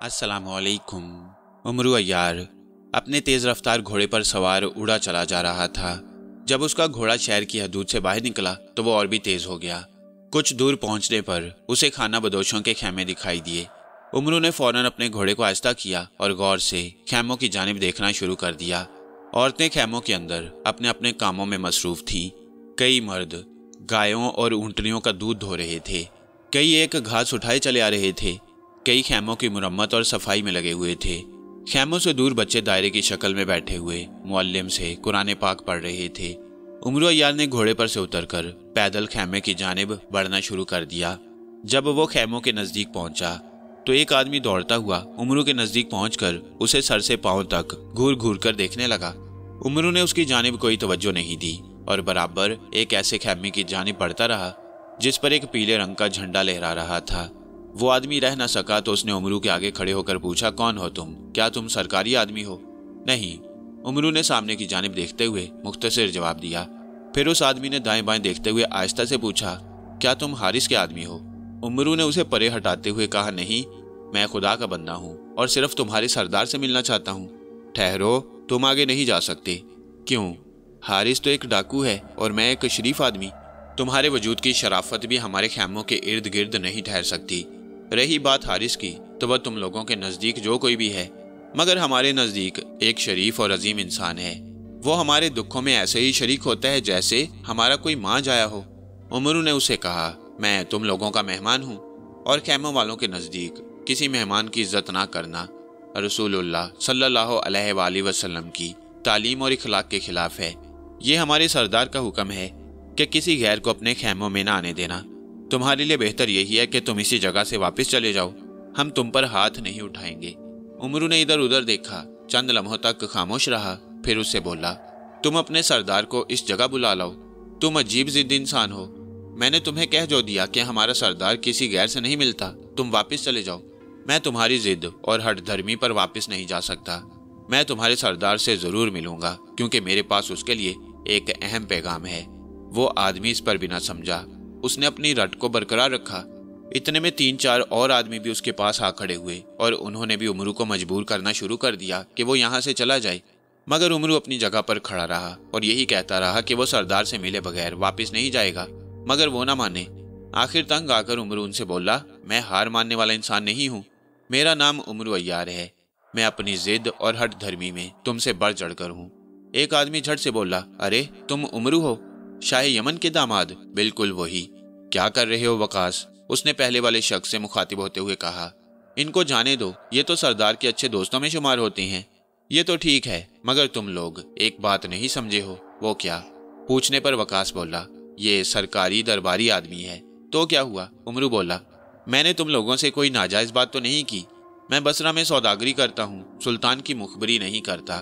अस्सलामुअलैकुम। उमरू अय्यार अपने तेज़ रफ्तार घोड़े पर सवार उड़ा चला जा रहा था। जब उसका घोड़ा शहर की हदूद से बाहर निकला तो वो और भी तेज़ हो गया। कुछ दूर पहुंचने पर उसे खाना बदोशों के खेमे दिखाई दिए। उमरू ने फौरन अपने घोड़े को आहिस्ता किया और गौर से खेमों की जानिब देखना शुरू कर दिया। औरतें खेमों के अंदर अपने अपने कामों में मसरूफ़ थीं। कई मर्द गायों और ऊँटनियों का दूध धो रहे थे, कई एक घास उठाए चले आ रहे थे, कई खेमों की मुरम्मत और सफाई में लगे हुए थे। खेमों से दूर बच्चे दायरे की शक्ल में बैठे हुए मुअल्लिम से कुरान पाक पढ़ रहे थे। उमरू अय्यार ने घोड़े पर से उतरकर पैदल खेमे की जानिब बढ़ना शुरू कर दिया। जब वो खेमों के नज़दीक पहुंचा तो एक आदमी दौड़ता हुआ उमरू के नज़दीक पहुंचकर उसे सर से पांव तक घूर घूर कर देखने लगा। उमरू ने उसकी जानिब कोई तवज्जो नहीं दी और बराबर एक ऐसे खेमे की जानिब बढ़ता रहा जिस पर एक पीले रंग का झंडा लहरा रहा था। वो आदमी रह न सका तो उसने उमरू के आगे खड़े होकर पूछा, कौन हो तुम? क्या तुम सरकारी आदमी हो? नहीं, उमरू ने सामने की जानिब देखते हुए मुख्तसर जवाब दिया। फिर उस आदमी ने दाएं बाएं देखते हुए आहिस्ता से पूछा, क्या तुम हारिस के आदमी हो? उमरू ने उसे परे हटाते हुए कहा, नहीं, मैं खुदा का बंदा हूँ और सिर्फ तुम्हारे सरदार से मिलना चाहता हूँ। ठहरो, तुम आगे नहीं जा सकते। क्यों? हारिस तो एक डाकू है और मैं एक शरीफ आदमी। तुम्हारे वजूद की शराफत भी हमारे खेमों के इर्द गिर्द नहीं ठहर सकती। रही बात हारिस की तो वह तुम लोगों के नज़दीक जो कोई भी है, मगर हमारे नज़दीक एक शरीफ और अजीम इंसान है। वो हमारे दुखों में ऐसे ही शरीक होता है जैसे हमारा कोई माँ जाया हो। उमरू ने उसे कहा, मैं तुम लोगों का मेहमान हूँ और खेमों वालों के नज़दीक किसी मेहमान की इज्जत ना करना रसूलुल्लाह सल्लल्लाहु अलैहि वसल्लम की तालीम और इखलाक के खिलाफ है। ये हमारे सरदार का हुक्म है कि किसी गैर को अपने खेमों में ना आने देना। तुम्हारे लिए बेहतर यही है कि तुम इसी जगह से वापस चले जाओ, हम तुम पर हाथ नहीं उठाएंगे। उमरू ने इधर उधर देखा, चंद लम्हों तक खामोश रहा, फिर उससे बोला, तुम अपने सरदार को इस जगह बुला लाओ। तुम अजीब जिद्दी इंसान हो। मैंने तुम्हें कह जो दिया कि हमारा सरदार किसी गैर से नहीं मिलता, तुम वापस चले जाओ। मैं तुम्हारी जिद और हठ धर्मी पर वापस नहीं जा सकता। मैं तुम्हारे सरदार से जरूर मिलूंगा क्योंकि मेरे पास उसके लिए एक अहम पैगाम है। वो आदमी इस पर बिना समझा उसने अपनी रट को बरकरार रखा। इतने में 3-4 और आदमी भी उसके पास आ खड़े हुए और उन्होंने भी उमरू को मजबूर करना शुरू कर दिया कि वो यहाँ से चला जाए। मगर उमरू अपनी जगह पर खड़ा रहा और यही कहता रहा कि वो सरदार से मिले बगैर वापस नहीं जाएगा, मगर वो ना माने। आखिर तंग आकर उमरू उनसे बोला, मैं हार मानने वाला इंसान नहीं हूँ। मेरा नाम उमरू अय्यार है। मैं अपनी जिद और हठ धर्मी में तुमसे बढ़ चढ़ कर हूँ। एक आदमी झट से बोला, अरे तुम उमरू हो, शाह यमन के दामाद? बिल्कुल वही। क्या कर रहे हो वकास? उसने पहले वाले शख्स से मुखातिब होते हुए कहा, इनको जाने दो, ये तो सरदार के अच्छे दोस्तों में शुमार होते हैं। ये तो ठीक है, मगर तुम लोग एक बात नहीं समझे हो। वो क्या? पूछने पर वकास बोला, ये सरकारी दरबारी आदमी है। तो क्या हुआ? उमरू बोला, मैंने तुम लोगों से कोई नाजायज बात तो नहीं की। मैं बसरा में सौदागरी करता हूँ, सुल्तान की मुखबरी नहीं करता।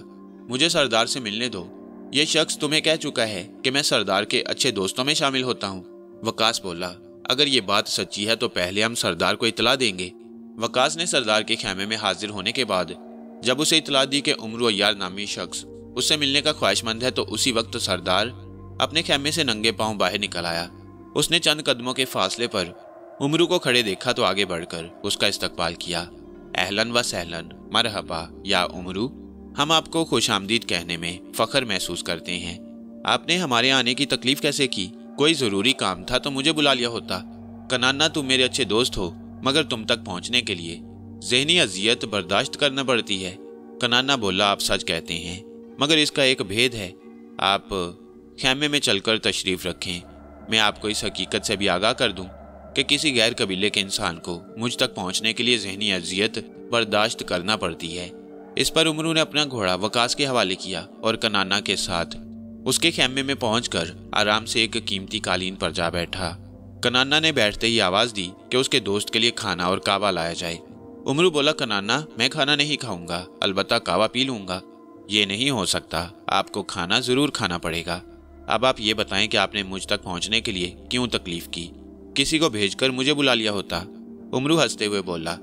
मुझे सरदार से मिलने दो। ये शख्स तुम्हें कह चुका है कि मैं सरदार के अच्छे दोस्तों में शामिल होता हूँ। वकास बोला, अगर ये बात सच्ची है तो पहले हम सरदार को इतला देंगे। वकास ने सरदार के खेमे में हाजिर होने के बाद जब उसे इतला दी कि उमरू अय्यार नामी शख्स उससे मिलने का ख्वाहिशमंद है, तो उसी वक्त सरदार अपने खेमे से नंगे पांव बाहर निकल आया। उसने चंद कदमों के फासले पर उमरू को खड़े देखा तो आगे बढ़कर उसका इस्तकबाल किया। अहलन व सहलन, मरहबा या उमरू, हम आपको खुशामदीद कहने में फख्र महसूस करते हैं। आपने हमारे आने की तकलीफ कैसे की? कोई ज़रूरी काम था तो मुझे बुला लिया होता। कनाना, तुम मेरे अच्छे दोस्त हो, मगर तुम तक पहुंचने के लिए ज़हनी अजियत बर्दाश्त करना पड़ती है। कनाना बोला, आप सच कहते हैं, मगर इसका एक भेद है। आप खेमे में चलकर तशरीफ़ रखें। मैं आपको इस हकीकत से भी आगाह कर दूं कि किसी गैर कबीले के इंसान को मुझ तक पहुंचने के लिए ज़हनी अजियत बर्दाश्त करना पड़ती है। इस पर उमरू ने अपना घोड़ा वकास के हवाले किया और कनाना के साथ उसके खेमे में पहुंचकर आराम से एक कीमती कालीन पर जा बैठा। कनाना ने बैठते ही आवाज़ दी कि उसके दोस्त के लिए खाना और कावा लाया जाए। उमरू बोला, कनाना, मैं खाना नहीं खाऊंगा, अलबत्ता कावा पी लूंगा। ये नहीं हो सकता, आपको खाना ज़रूर खाना पड़ेगा। अब आप ये बताएं कि आपने मुझ तक पहुंचने के लिए क्यों तकलीफ की? किसी को भेजकर मुझे बुला लिया होता। उमरू हंसते हुए बोला,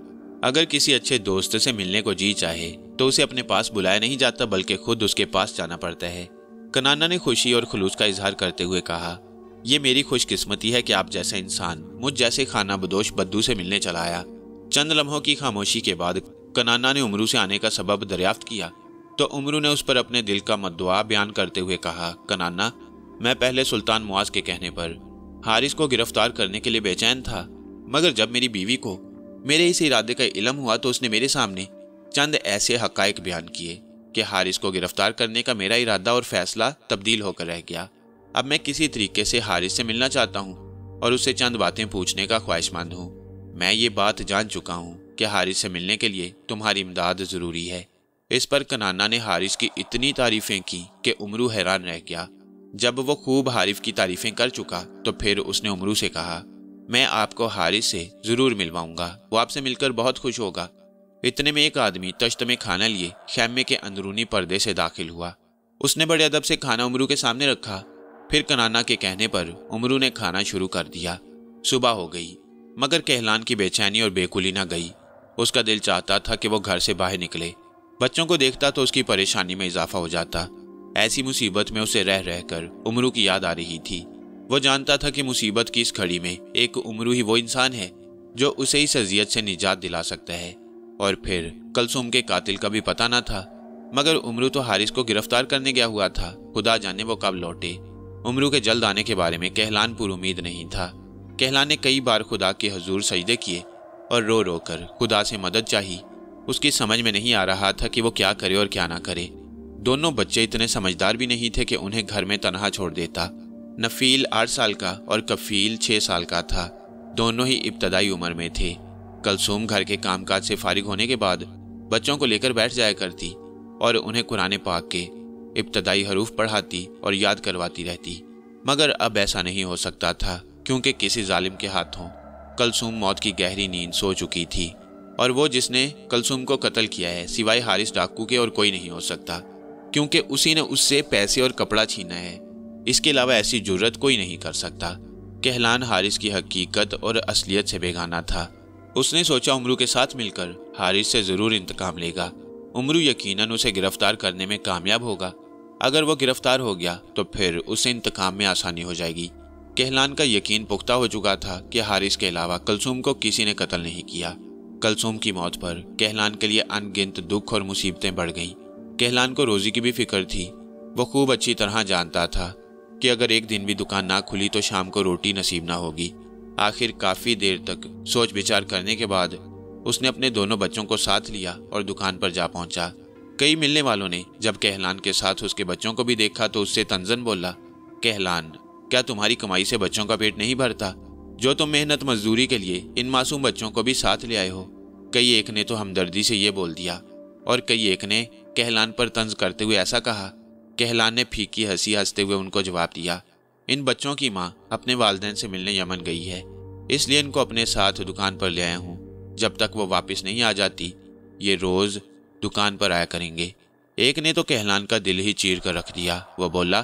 अगर किसी अच्छे दोस्त से मिलने को जी चाहे तो उसे अपने पास बुलाया नहीं जाता, बल्कि खुद उसके पास जाना पड़ता है। कनाना ने खुशी और खुलूस का इजहार करते हुए कहा, यह मेरी खुशकिस्मती है कि आप जैसा इंसान मुझ जैसे खाना बदोश बद्दू से मिलने चला आया। चंद लम्हों की खामोशी के बाद कनाना ने उमरू से आने का सबब दरियाफ्त किया तो उमरू ने उस पर अपने दिल का मद्दुआ बयान करते हुए कहा, कनाना, मैं पहले सुल्तान मुआज के कहने पर हारिस को गिरफ्तार करने के लिए बेचैन था, मगर जब मेरी बीवी को मेरे इस इरादे का इल्म हुआ तो उसने मेरे सामने चंद ऐसे हक़ाइक़ बयान किए कि हारिस को गिरफ्तार करने का मेरा इरादा और फैसला तब्दील होकर रह गया। अब मैं किसी तरीके से हारिस से मिलना चाहता हूँ और उससे चंद बातें पूछने का ख्वाहिशमंद हूँ। मैं ये बात जान चुका हूँ कि हारिस से मिलने के लिए तुम्हारी इमदाद ज़रूरी है। इस पर कनाना ने हारिस की इतनी तारीफ़ें की कि उमरू हैरान रह गया। जब वो खूब हारिस की तारीफ़ें कर चुका तो फिर उसने उमरू से कहा, मैं आपको हारिस से ज़रूर मिलवाऊंगा, वो आपसे मिलकर बहुत खुश होगा। इतने में एक आदमी तश्त में खाना लिए खैमे के अंदरूनी पर्दे से दाखिल हुआ। उसने बड़े अदब से खाना उमरू के सामने रखा। फिर कनाना के कहने पर उमरू ने खाना शुरू कर दिया। सुबह हो गई मगर कहलान की बेचैनी और बेकुली न गई। उसका दिल चाहता था कि वो घर से बाहर निकले। बच्चों को देखता तो उसकी परेशानी में इजाफा हो जाता। ऐसी मुसीबत में उसे रह रह कर उमरू की याद आ रही थी। वो जानता था कि मुसीबत की इस घड़ी में एक उमरू ही वो इंसान है जो उसे इस अजियत से निजात दिला सकता है। और फिर कलसूम के कातिल का भी पता न था, मगर उमरू तो हारिस को गिरफ्तार करने गया हुआ था। खुदा जाने वो कब लौटे। उमरू के जल्द आने के बारे में कहलान पुर उम्मीद नहीं था। कहलान ने कई बार खुदा के हुजूर सजदे किए और रो रो कर खुदा से मदद चाही। उसकी समझ में नहीं आ रहा था कि वो क्या करे और क्या ना करे। दोनों बच्चे इतने समझदार भी नहीं थे कि उन्हें घर में तनहा छोड़ देता। नफील 8 साल का और कफील 6 साल का था। दोनों ही इब्तदाई उम्र में थे। कलसूम घर के कामकाज से फारिग होने के बाद बच्चों को लेकर बैठ जाया करती और उन्हें कुरान पाक के इब्तदाई हरूफ पढ़ाती और याद करवाती रहती। मगर अब ऐसा नहीं हो सकता था क्योंकि किसी जालिम के हाथों कलसूम मौत की गहरी नींद सो चुकी थी और वो जिसने कलसूम को कत्ल किया है सिवाय हारिस डाकू के और कोई नहीं हो सकता, क्योंकि उसी ने उससे पैसे और कपड़ा छीना है। इसके अलावा ऐसी जुर्रत कोई नहीं कर सकता। कहलान हारिस की हकीकत और असलियत से बेगाना था। उसने सोचा उमरू के साथ मिलकर हारिस से ज़रूर इंतकाम लेगा। उमरू यकीनन उसे गिरफ्तार करने में कामयाब होगा। अगर वो गिरफ्तार हो गया तो फिर उसे इंतकाम में आसानी हो जाएगी। कहलान का यकीन पुख्ता हो चुका था कि हारिस के अलावा कलसूम को किसी ने कत्ल नहीं किया। कलसूम की मौत पर कहलान के लिए अनगिनत दुख और मुसीबतें बढ़ गईं। कहलान को रोज़ी की भी फिक्र थी। वो खूब अच्छी तरह जानता था कि अगर एक दिन भी दुकान ना खुली तो शाम को रोटी नसीब ना होगी। आखिर काफ़ी देर तक सोच विचार करने के बाद उसने अपने दोनों बच्चों को साथ लिया और दुकान पर जा पहुंचा। कई मिलने वालों ने जब कहलान के साथ उसके बच्चों को भी देखा तो उससे तंजन बोला, कहलान, क्या तुम्हारी कमाई से बच्चों का पेट नहीं भरता जो तुम मेहनत मजदूरी के लिए इन मासूम बच्चों को भी साथ ले आए हो? कई एक ने तो हमदर्दी से ये बोल दिया और कई एक ने कहलान पर तंज करते हुए ऐसा कहा। कहलान ने फीकी हंसी हंसते हुए उनको जवाब दिया, इन बच्चों की माँ अपने वालिदैन से मिलने यमन गई है, इसलिए इनको अपने साथ दुकान पर ले आया हूँ। जब तक वो वापस नहीं आ जाती ये रोज़ दुकान पर आया करेंगे। एक ने तो कहलान का दिल ही चीर कर रख दिया। वो बोला,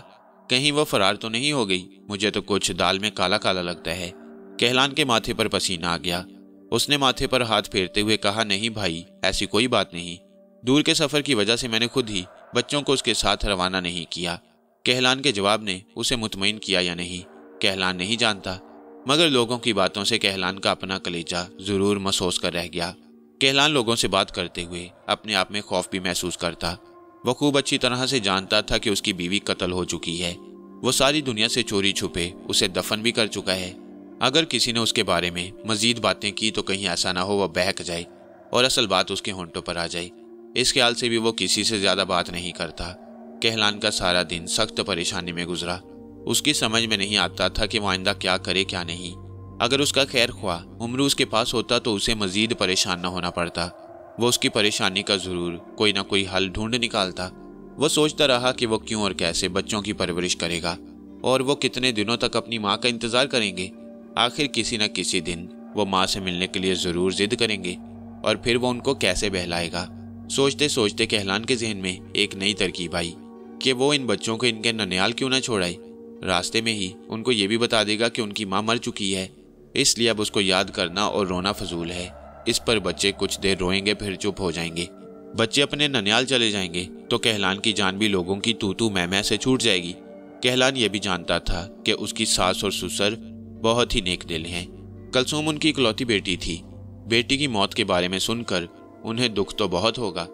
कहीं वो फरार तो नहीं हो गई? मुझे तो कुछ दाल में काला काला लगता है। कहलान के माथे पर पसीना आ गया। उसने माथे पर हाथ फेरते हुए कहा, नहीं भाई, ऐसी कोई बात नहीं। दूर के सफ़र की वजह से मैंने खुद ही बच्चों को उसके साथ रवाना नहीं किया। कहलान के जवाब ने उसे मुतमईन किया या नहीं कहलान नहीं जानता, मगर लोगों की बातों से कहलान का अपना कलेजा ज़रूर महसूस कर रह गया। कहलान लोगों से बात करते हुए अपने आप में खौफ भी महसूस करता। वो खूब अच्छी तरह से जानता था कि उसकी बीवी कत्ल हो चुकी है। वो सारी दुनिया से चोरी छुपे उसे दफन भी कर चुका है। अगर किसी ने उसके बारे में मजीद बातें की तो कहीं ऐसा ना हो वह बहक जाए और असल बात उसके होंठों पर आ जाए। इस ख्याल से भी वो किसी से ज़्यादा बात नहीं करता। कहलान का सारा दिन सख्त परेशानी में गुजरा। उसकी समझ में नहीं आता था कि वो आइंदा क्या करे क्या नहीं। अगर उसका खैर ख्वाह उमरू उसके पास होता तो उसे मजीद परेशान न होना पड़ता। वो उसकी परेशानी का ज़रूर कोई ना कोई हल ढूंढ निकालता। वो सोचता रहा कि वो क्यों और कैसे बच्चों की परवरिश करेगा और वो कितने दिनों तक अपनी माँ का इंतज़ार करेंगे। आखिर किसी न किसी दिन वो माँ से मिलने के लिए ज़रूर जिद करेंगे और फिर वो उनको कैसे बहलाएगा। सोचते सोचते कहलान के जहन में एक नई तरकीब आई कि वो इन बच्चों को इनके ननिहाल क्यों ना छोड़ाए। रास्ते में ही उनको ये भी बता देगा कि उनकी माँ मर चुकी है, इसलिए अब उसको याद करना और रोना फजूल है। इस पर बच्चे कुछ देर रोएंगे फिर चुप हो जाएंगे। बच्चे अपने ननिहाल चले जाएंगे तो कहलान की जान भी लोगों की तू तू मैं मैं से छूट जाएगी। कहलान ये भी जानता था कि उसकी सास और ससुर बहुत ही नेक दिल हैं। कलसूम उनकी इकलौती बेटी थी। बेटी की मौत के बारे में सुनकर उन्हें दुख तो बहुत होगा,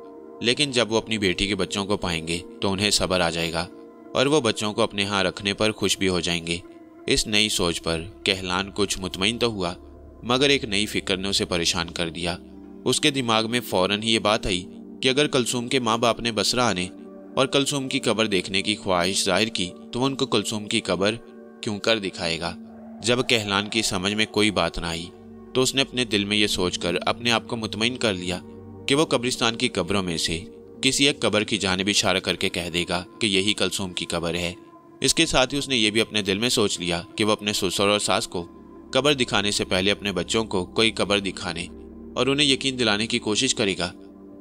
लेकिन जब वो अपनी बेटी के बच्चों को पाएंगे तो उन्हें सब्र आ जाएगा और वो बच्चों को अपने यहाँ रखने पर खुश भी हो जाएंगे। इस नई सोच पर कहलान कुछ मुतमईन तो हुआ, मगर एक नई फिक्र ने उसे परेशान कर दिया। उसके दिमाग में फौरन ही ये बात आई कि अगर कलसूम के माँ बाप ने बसरा आने और कलसूम की कब्र देखने की ख्वाहिश जाहिर की तो वो उनको कलसूम की कब्र क्यों कर दिखाएगा। जब कहलान की समझ में कोई बात ना आई तो उसने अपने दिल में ये सोचकर अपने आप को मुतमईन कर लिया कि वो कब्रिस्तान की कब्रों में से किसी एक कब्र की जानिब इशारा करके कह देगा कि यही कलसूम की कब्र है। इसके साथ ही उसने ये भी अपने दिल में सोच लिया कि वो अपने ससुर और सास को कब्र दिखाने से पहले अपने बच्चों को कोई कब्र दिखाने और उन्हें यकीन दिलाने की कोशिश करेगा,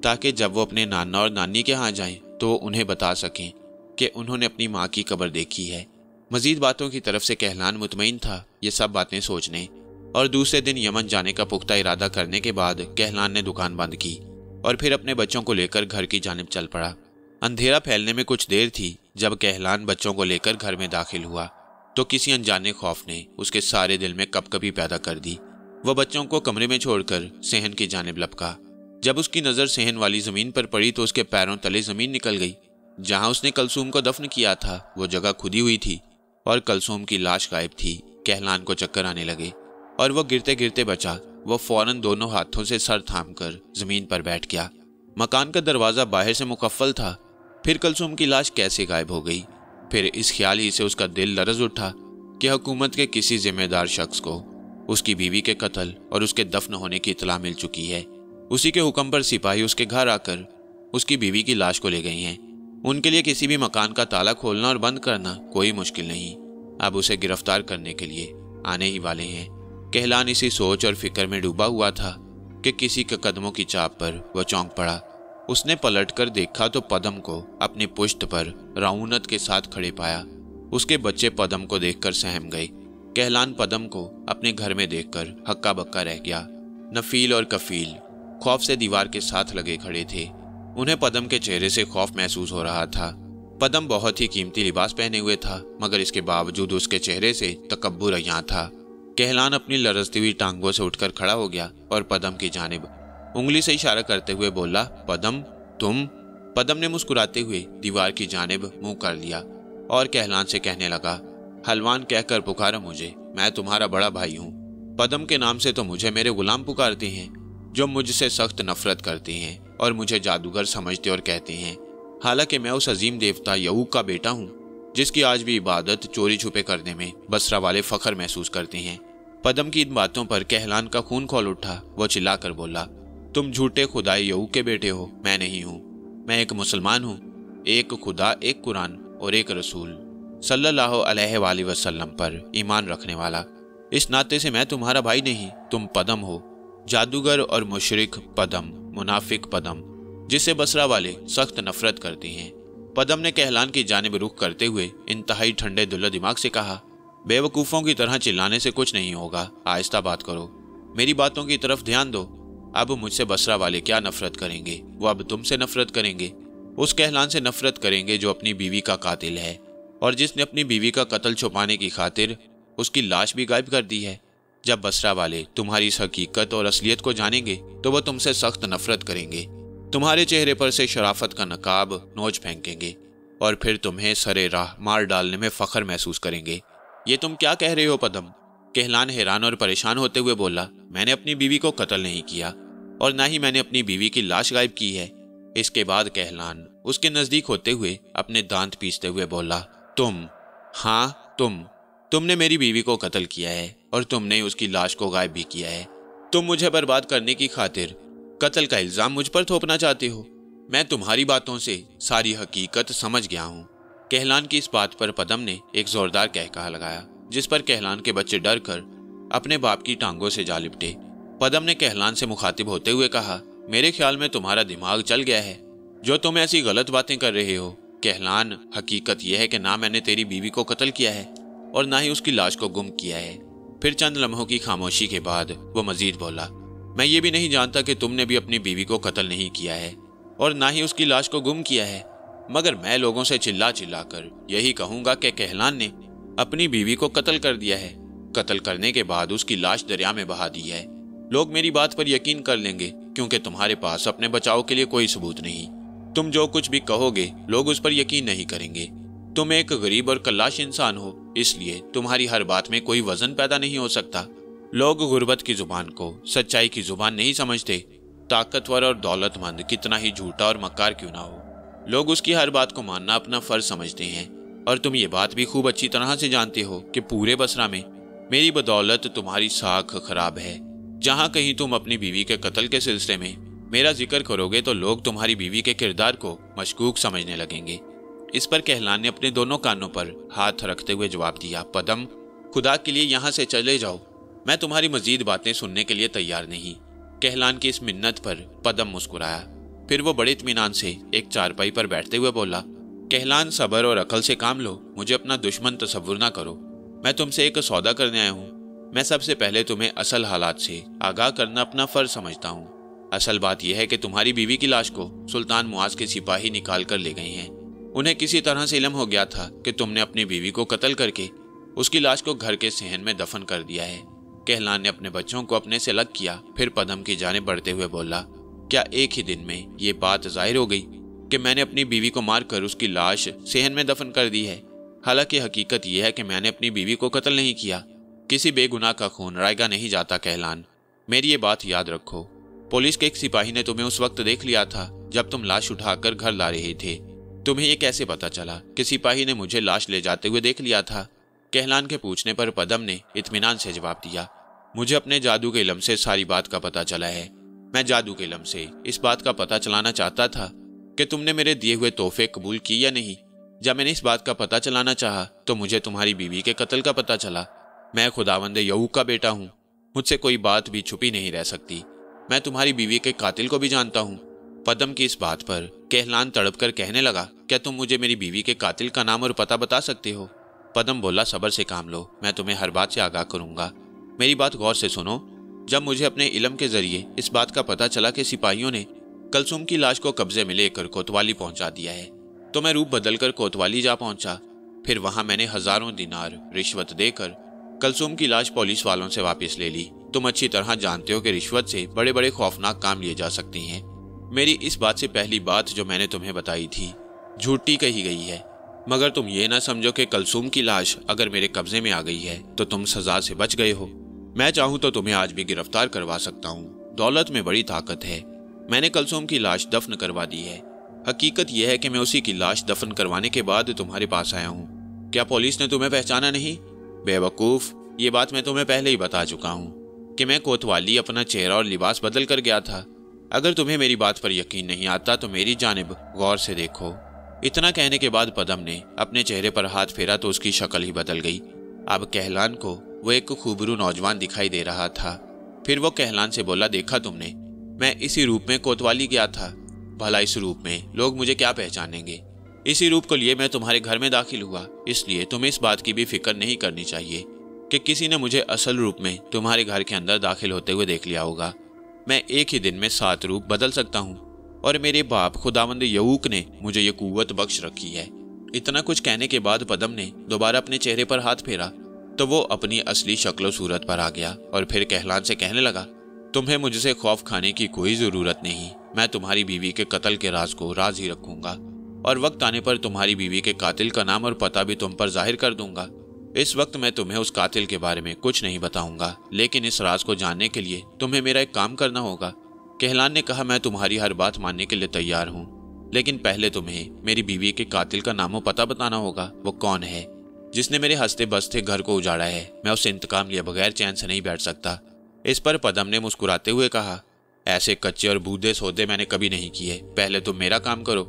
ताकि जब वो अपने नाना और नानी के यहाँ जाएं तो वो उन्हें बता सकें कि उन्होंने अपनी माँ की कब्र देखी है। मजीद बातों की तरफ से कहलान मुतमईन था ये सब बातें सोचने, और दूसरे दिन यमन जाने का पुख्ता इरादा करने के बाद कहलान ने दुकान बंद की और फिर अपने बच्चों को लेकर घर की जानिब चल पड़ा। अंधेरा फैलने में कुछ देर थी जब कहलान बच्चों को लेकर घर में दाखिल हुआ तो किसी अनजाने खौफ ने उसके सारे दिल में कपकपी पैदा कर दी। वह बच्चों को कमरे में छोड़कर सेहन की जानिब लपका। जब उसकी नज़र सेहन वाली ज़मीन पर पड़ी तो उसके पैरों तले ज़मीन निकल गई। जहां उसने कलसूम को दफन किया था वो जगह खुदी हुई थी और कलसूम की लाश गायब थी। कहलान को चक्कर आने लगे और वह गिरते गिरते बचा। वह फौरन दोनों हाथों से सर थाम कर जमीन पर बैठ गया। मकान का दरवाज़ा बाहर से मुकफ्फल था, फिर कलसूम की लाश कैसे गायब हो गई। फिर इस ख्याल ही से उसका दिल लरज उठा कि हुकूमत के किसी जिम्मेदार शख्स को उसकी बीवी के कत्ल और उसके दफन होने की इत्तला मिल चुकी है। उसी के हुक्म पर सिपाही उसके घर आकर उसकी बीवी की लाश को ले गए हैं। उनके लिए किसी भी मकान का ताला खोलना और बंद करना कोई मुश्किल नहीं। अब उसे गिरफ्तार करने के लिए आने ही वाले हैं। कहलान इसी सोच और फिक्र में डूबा हुआ था कि किसी के कदमों की चाप पर वह चौंक पड़ा। उसने पलटकर देखा तो पदम को अपनी पुश्त पर रऊनत के साथ खड़े पाया। उसके बच्चे पदम को देखकर सहम गए। कहलान पदम को अपने घर में देखकर हक्का बक्का रह गया। नफील और कफील खौफ से दीवार के साथ लगे खड़े थे। उन्हें पदम के चेहरे से खौफ महसूस हो रहा था। पदम बहुत ही कीमती लिबास पहने हुए था, मगर इसके बावजूद उसके चेहरे से तकब्बुर यहाँ था। कहलान अपनी लरजती हुई टांगों से उठकर खड़ा हो गया और पदम की जानिब उंगली से इशारा करते हुए बोला, पदम तुम। पदम ने मुस्कुराते हुए दीवार की जानिब मुंह कर लिया और कहलान से कहने लगा, हलवान कहकर पुकारा मुझे, मैं तुम्हारा बड़ा भाई हूँ। पदम के नाम से तो मुझे मेरे गुलाम पुकारते हैं, जो मुझसे सख्त नफरत करते हैं और मुझे जादूगर समझते और कहते हैं। हालांकि मैं उस अजीम देवता यऊक का बेटा हूँ, जिसकी आज भी इबादत चोरी छुपे करने में बसरा वाले फख्र महसूस करते हैं। पदम की इन बातों पर कहलान का खून खौल उठा। वो चिल्लाकर बोला, तुम झूठे खुदाई यऊक के बेटे हो, मैं नहीं हूँ। मैं एक मुसलमान हूँ। एक खुदा, एक कुरान और एक रसूल सल्लल्लाहु अलैहि वसल्लम पर ईमान रखने वाला। इस नाते से मैं तुम्हारा भाई नहीं, तुम पदम हो, जादूगर और मुशरिक पदम, मुनाफिक पदम, जिससे बसरा वाले सख्त नफरत करते हैं। पदम ने कहलान की जानिब रुख करते हुए इंतहाई ठंडे दिलो दिमाग से कहा, बेवकूफ़ों की तरह चिल्लाने से कुछ नहीं होगा, आहिस्ता बात करो, मेरी बातों की तरफ ध्यान दो। अब मुझसे बसरा वाले क्या नफरत करेंगे? वो अब तुमसे नफरत करेंगे। उस कहलान से नफरत करेंगे जो अपनी बीवी का कातिल है और जिसने अपनी बीवी का कत्ल छुपाने की खातिर उसकी लाश भी गायब कर दी है। जब बसरा वाले तुम्हारी इस हकीकत और असलियत को जानेंगे तो वह तुमसे सख्त नफरत करेंगे, तुम्हारे चेहरे पर से शराफत का नकाब नोच फेंकेंगे और फिर तुम्हें सरे राह मार डालने में फख्र महसूस करेंगे। ये तुम क्या कह रहे हो पदम? कहलान हैरान और परेशान होते हुए बोला, मैंने अपनी बीवी को कत्ल नहीं किया और ना ही मैंने अपनी बीवी की लाश गायब की है। इसके बाद कहलान उसके नजदीक होते हुए अपने दांत पीसते हुए बोला, तुम, हाँ तुमने मेरी बीवी को कत्ल किया है और तुमने उसकी लाश को गायब भी किया है। तुम मुझे बर्बाद करने की खातिर कत्ल का इल्जाम मुझ पर थोपना चाहते हो। मैं तुम्हारी बातों से सारी हकीकत समझ गया हूँ। कहलान की इस बात पर पदम ने एक जोरदार कहकहा लगाया, जिस पर कहलान के बच्चे डर कर अपने बाप की टांगों से जा लिपटे। पदम ने कहलान से मुखातिब होते हुए कहा, मेरे ख्याल में तुम्हारा दिमाग चल गया है जो तुम ऐसी गलत बातें कर रहे हो। कहलान, हकीकत यह है कि ना मैंने तेरी बीवी को कत्ल किया है और ना ही उसकी लाश को गुम किया है। फिर चंद लम्हों की खामोशी के बाद वो मजीद बोला, मैं ये भी नहीं जानता कि तुमने भी अपनी बीवी को कत्ल नहीं किया है और ना ही उसकी लाश को गुम किया है, मगर मैं लोगों से चिल्ला चिल्ला कर यही कहूंगा कि कहलान ने अपनी बीवी को कत्ल कर दिया है। कत्ल करने के बाद उसकी लाश दरिया में बहा दी है। لوگ میری بات پر یقین کر لیں گے کیونکہ تمہارے پاس اپنے بچاؤ کے لیے کوئی ثبوت نہیں۔ تم جو کچھ بھی کہو گے لوگ اس پر یقین نہیں کریں گے۔ تم ایک غریب اور کلاش انسان ہو، اس لیے تمہاری ہر بات میں کوئی وزن پیدا نہیں ہو سکتا۔ لوگ غربت کی زبان کو سچائی کی زبان نہیں سمجھتے، طاقتور اور دولت مند کتنا ہی جھوٹا اور مکار کیوں نہ ہو، لوگ اس کی ہر بات کو ماننا اپنا فرض سمجھتے ہیں۔ اور تم یہ بات بھی خوب اچھی طرح سے جانتے ہو کہ پورے بصرہ میں میری بدولت تمہاری ساکھ خراب ہے۔ جہاں کہیں تم اپنی بیوی کے قتل کے سلسلے میں میرا ذکر کرو گے تو لوگ تمہاری بیوی کے کردار کو مشکوک سمجھنے لگیں گے۔ اس پر کہلان نے اپنے دونوں کانوں پر ہاتھ رکھتے ہوئے جواب دیا، پدم، خدا کے لیے یہاں سے چلے جاؤ، میں تمہاری مزید باتیں سننے کے لیے تیار نہیں۔ کہلان کی اس منت پر پدم مسکرایا، پھر وہ بڑے اطمینان سے ایک چارپائی پر بیٹھتے ہوئے بولا، کہلان، صبر اور عقل سے کام لو، مجھے اپنا دشمن تصور نہ کرو۔ میں تم سے ایک سودا کرنے آیا ہوں۔ میں سب سے پہلے تمہیں اصل حالات سے آگاہ کرنا اپنا فرض سمجھتا ہوں۔ اصل بات یہ ہے کہ تمہاری بیوی کی لاش کو سلطان معاذ کے سپاہی نکال کر لے گئے ہیں۔ انہیں کسی طرح سے علم ہو گیا تھا کہ تم نے اپنی بیوی کو قتل کر کے اس کی لاش کو گھر کے صحن میں دفن کر دیا ہے۔ کہلان نے اپنے بچوں کو اپنے سے الگ کیا، پھر پدم کی جانب بڑھتے ہوئے بولا، کیا ایک ہی دن میں یہ بات ظاہر ہو گئی کہ میں نے اپنی بیوی کو مار کر اس کی لاش صحن میں دفن کر دی ہے؟ حالانکہ حقیقت یہ ہے کہ میں نے اپنی بیوی کو قتل نہیں کیا۔ کسی بے گناہ کا خون رائگاں نہیں جاتا کہلان، میری یہ بات یاد رکھو۔ پولیس کے ایک سپاہی نے تمہیں اس وقت دیکھ لیا تھا جب تم لاش اٹھا کر گھر لا رہے تھے۔ تمہیں یہ کیسے پتا چلا کہ سپاہی نے مجھے لاش لے جاتے ہوئے دیکھ لیا تھا؟ کہلان کے پوچھنے پر پدم نے اطمینان سے جواب دیا، مجھے اپنے جادو کے علم سے ساری بات کا پتہ چلا ہے۔ میں جادو کے علم سے اس بات کا پتہ چلانا چاہتا تھا کہ تم نے میرے دیے ہوئے تحفے قبول کی یا نہیں۔ جب میں نے اس بات کا پتہ چلانا چاہا تو مجھے تمہاری بیوی کے قتل کا پتہ چلا۔ میں خداوند یعوق کا بیٹا ہوں، مجھ سے کوئی بات بھی چھپی نہیں رہ سکتی۔ میں تمہاری بیوی کے قاتل کو بھی جانتا ہوں۔ پدم کی اس بات پر کہلان تڑپ کر کہنے لگا، کیا تم مجھے میری بیوی کے قاتل کا نام اور پتہ بتا سکتے ہو؟ پدم بولا، صبر سے کام لو، میں تمہیں ہر بات سے آگاہ کروں گا۔ میری بات غور سے سنو۔ جب مجھے اپنے علم کے ذریعے اس بات کا پتہ چلا کہ سپاہیوں نے کلثوم کی لاش کو قبضے میں لے کر کوتوالی پہنچا دیا ہے تو میں روپ بدل کر کوتوالی جا پہنچا۔ پھر وہاں میں نے ہزاروں دینار رشوت دے کر کلثوم کی لاش پولیس والوں سے واپس لے لی۔ تم اچھی طرح جانتے ہو کہ رشوت سے بڑے بڑے خوفناک کام لیے جا سکتے ہیں۔ میری اس بات سے پہلی بات جو میں نے تمہیں بتائی تھی جھوٹی کہی گئی ہے، مگر تم یہ نہ سمجھو کہ کلثوم کی لاش اگر میرے قبضے میں آ گئی ہے تو تم سزا سے بچ گئے ہو۔ میں چاہوں تو تمہیں آج بھی گرفتار کروا سکتا ہوں۔ دولت میں بڑی طاقت ہے۔ میں نے کلثوم کی لاش دفن کروا دی ہے۔ حقیقت یہ ہے کہ میں اسی کی لاش دفن کروانے کے بعد تمہارے پاس آیا ہوں۔ کیا پولیس نے تمہیں پہچانا نہیں؟ بے وقوف، یہ بات میں تمہیں پہلے ہی بتا چکا ہوں کہ میں کوتوالی اپنا چہرہ اور لباس بدل کر گیا تھا۔ اگر تمہیں میری بات پر یقین نہیں آتا تو میری جانب غور سے دیکھو۔ اتنا کہنے کے بعد پدم نے اپنے چہرے پر ہاتھ پھیرا تو اس کی شکل ہی بدل گئی۔ اب کہلان کو وہ ایک خوبرو نوجوان دکھائی دے رہا تھا۔ پھر وہ کہلان سے بولا، دیکھا تم نے، میں اسی روپ میں کوتوالی گیا تھا۔ بھلا اس روپ میں لوگ مجھے کیا پہچانیں گے؟ اسی روپ کو لیے میں تمہارے گھر میں داخل ہوا، اس لیے تمہیں اس بات کی بھی فکر نہیں کرنی چاہیے کہ کسی نے مجھے اصل روپ میں تمہارے گھر کے اندر داخل ہوتے ہوئے دیکھ لیا ہوگا۔ میں ایک ہی دن میں 7 روپ بدل سکتا ہوں، اور میرے باپ خداوند یعوق نے مجھے یہ قوت بخش رکھی ہے۔ اتنا کچھ کہنے کے بعد پدم نے دوبارہ اپنے چہرے پر ہاتھ پھیرا تو وہ اپنی اصلی شکل و صورت پر آ گیا، اور پھر کہلان سے کہنے لگا، تمہیں مجھ سے خوف کھانے کی کوئی ضرورت نہیں۔ میں تمہاری بیوی کے قتل کے راز کو راز ہی رکھوں گا، اور وقت آنے پر تمہاری بیوی کے قاتل کا نام اور پتہ بھی تم پر ظاہر کر دوں گا۔ اس وقت میں تمہیں اس قاتل کے بارے میں کچھ نہیں بتاؤں گا، لیکن اس راز کو جاننے کے لیے تمہیں میرا ایک کام کرنا ہوگا۔ کہلان نے کہا، میں تمہاری ہر بات ماننے کے لیے تیار ہوں، لیکن پہلے تمہیں میری بیوی کے قاتل کا نام و پتہ بتانا ہوگا۔ وہ کون ہے جس نے میرے ہنستے بستے گھر کو اجاڑا ہے؟ میں اس سے انتقام لیے بغیر چین سے نہیں بیٹھ سکتا۔ اس پر پدم نے مسکراتے ہوئے کہا، ایسے کچے اور بودے سودے میں نے کبھی نہیں کیے۔ پہلے تم میرا کام کرو،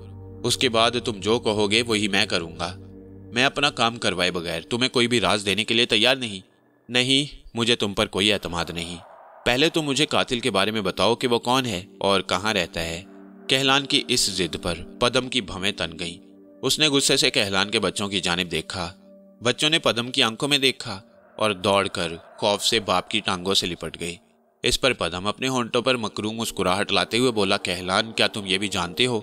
اس کے بعد تم جو کہو گے وہی میں کروں گا۔ میں اپنا کام کروائے بغیر تمہیں کوئی بھی راز دینے کے لیے تیار نہیں۔ نہیں، مجھے تم پر کوئی اعتماد نہیں۔ پہلے تم مجھے قاتل کے بارے میں بتاؤ کہ وہ کون ہے اور کہاں رہتا ہے۔ کہلان کی اس ضد پر پدم کی بھویں تن گئیں۔ اس نے غصے سے کہلان کے بچوں کی جانب دیکھا۔ بچوں نے پدم کی آنکھوں میں دیکھا اور دوڑ کر خوف سے باپ کی ٹانگوں سے لپٹ گئے۔ اس پر پدم اپنے ہونٹوں پر مکرو مسکراہٹ لاتے ہوئے بولا، کہلان، کیا تم یہ بھی جانتے ہو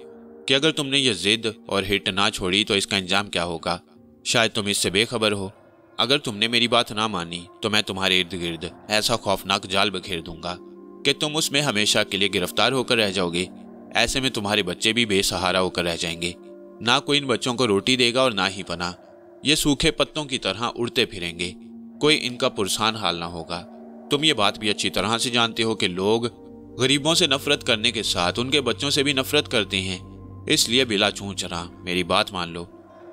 کہ اگر تم نے یہ ضد اور ہٹ نہ چھوڑی تو اس کا انجام کیا ہوگا؟ شاید تم اس سے بے خبر ہو۔ اگر تم نے میری بات نہ مانی تو میں تمہارے ارد گرد ایسا خوفناک جال بکھیر دوں گا कि तुम उसमें हमेशा के लिए गिरफ्तार होकर रह जाओगे। ऐसे में तुम्हारे बच्चे भी बेसहारा होकर रह जाएंगे। ना कोई इन बच्चों को रोटी देगा और ना ही पनाह। ये सूखे पत्तों की तरह उड़ते फिरेंगे, कोई इनका पुरसान हाल ना होगा। तुम ये बात भी अच्छी तरह से जानते हो कि लोग गरीबों से नफरत करने के साथ उनके बच्चों से भी नफरत करते हैं। इसलिए बिला चूंच रहा मेरी बात मान लो।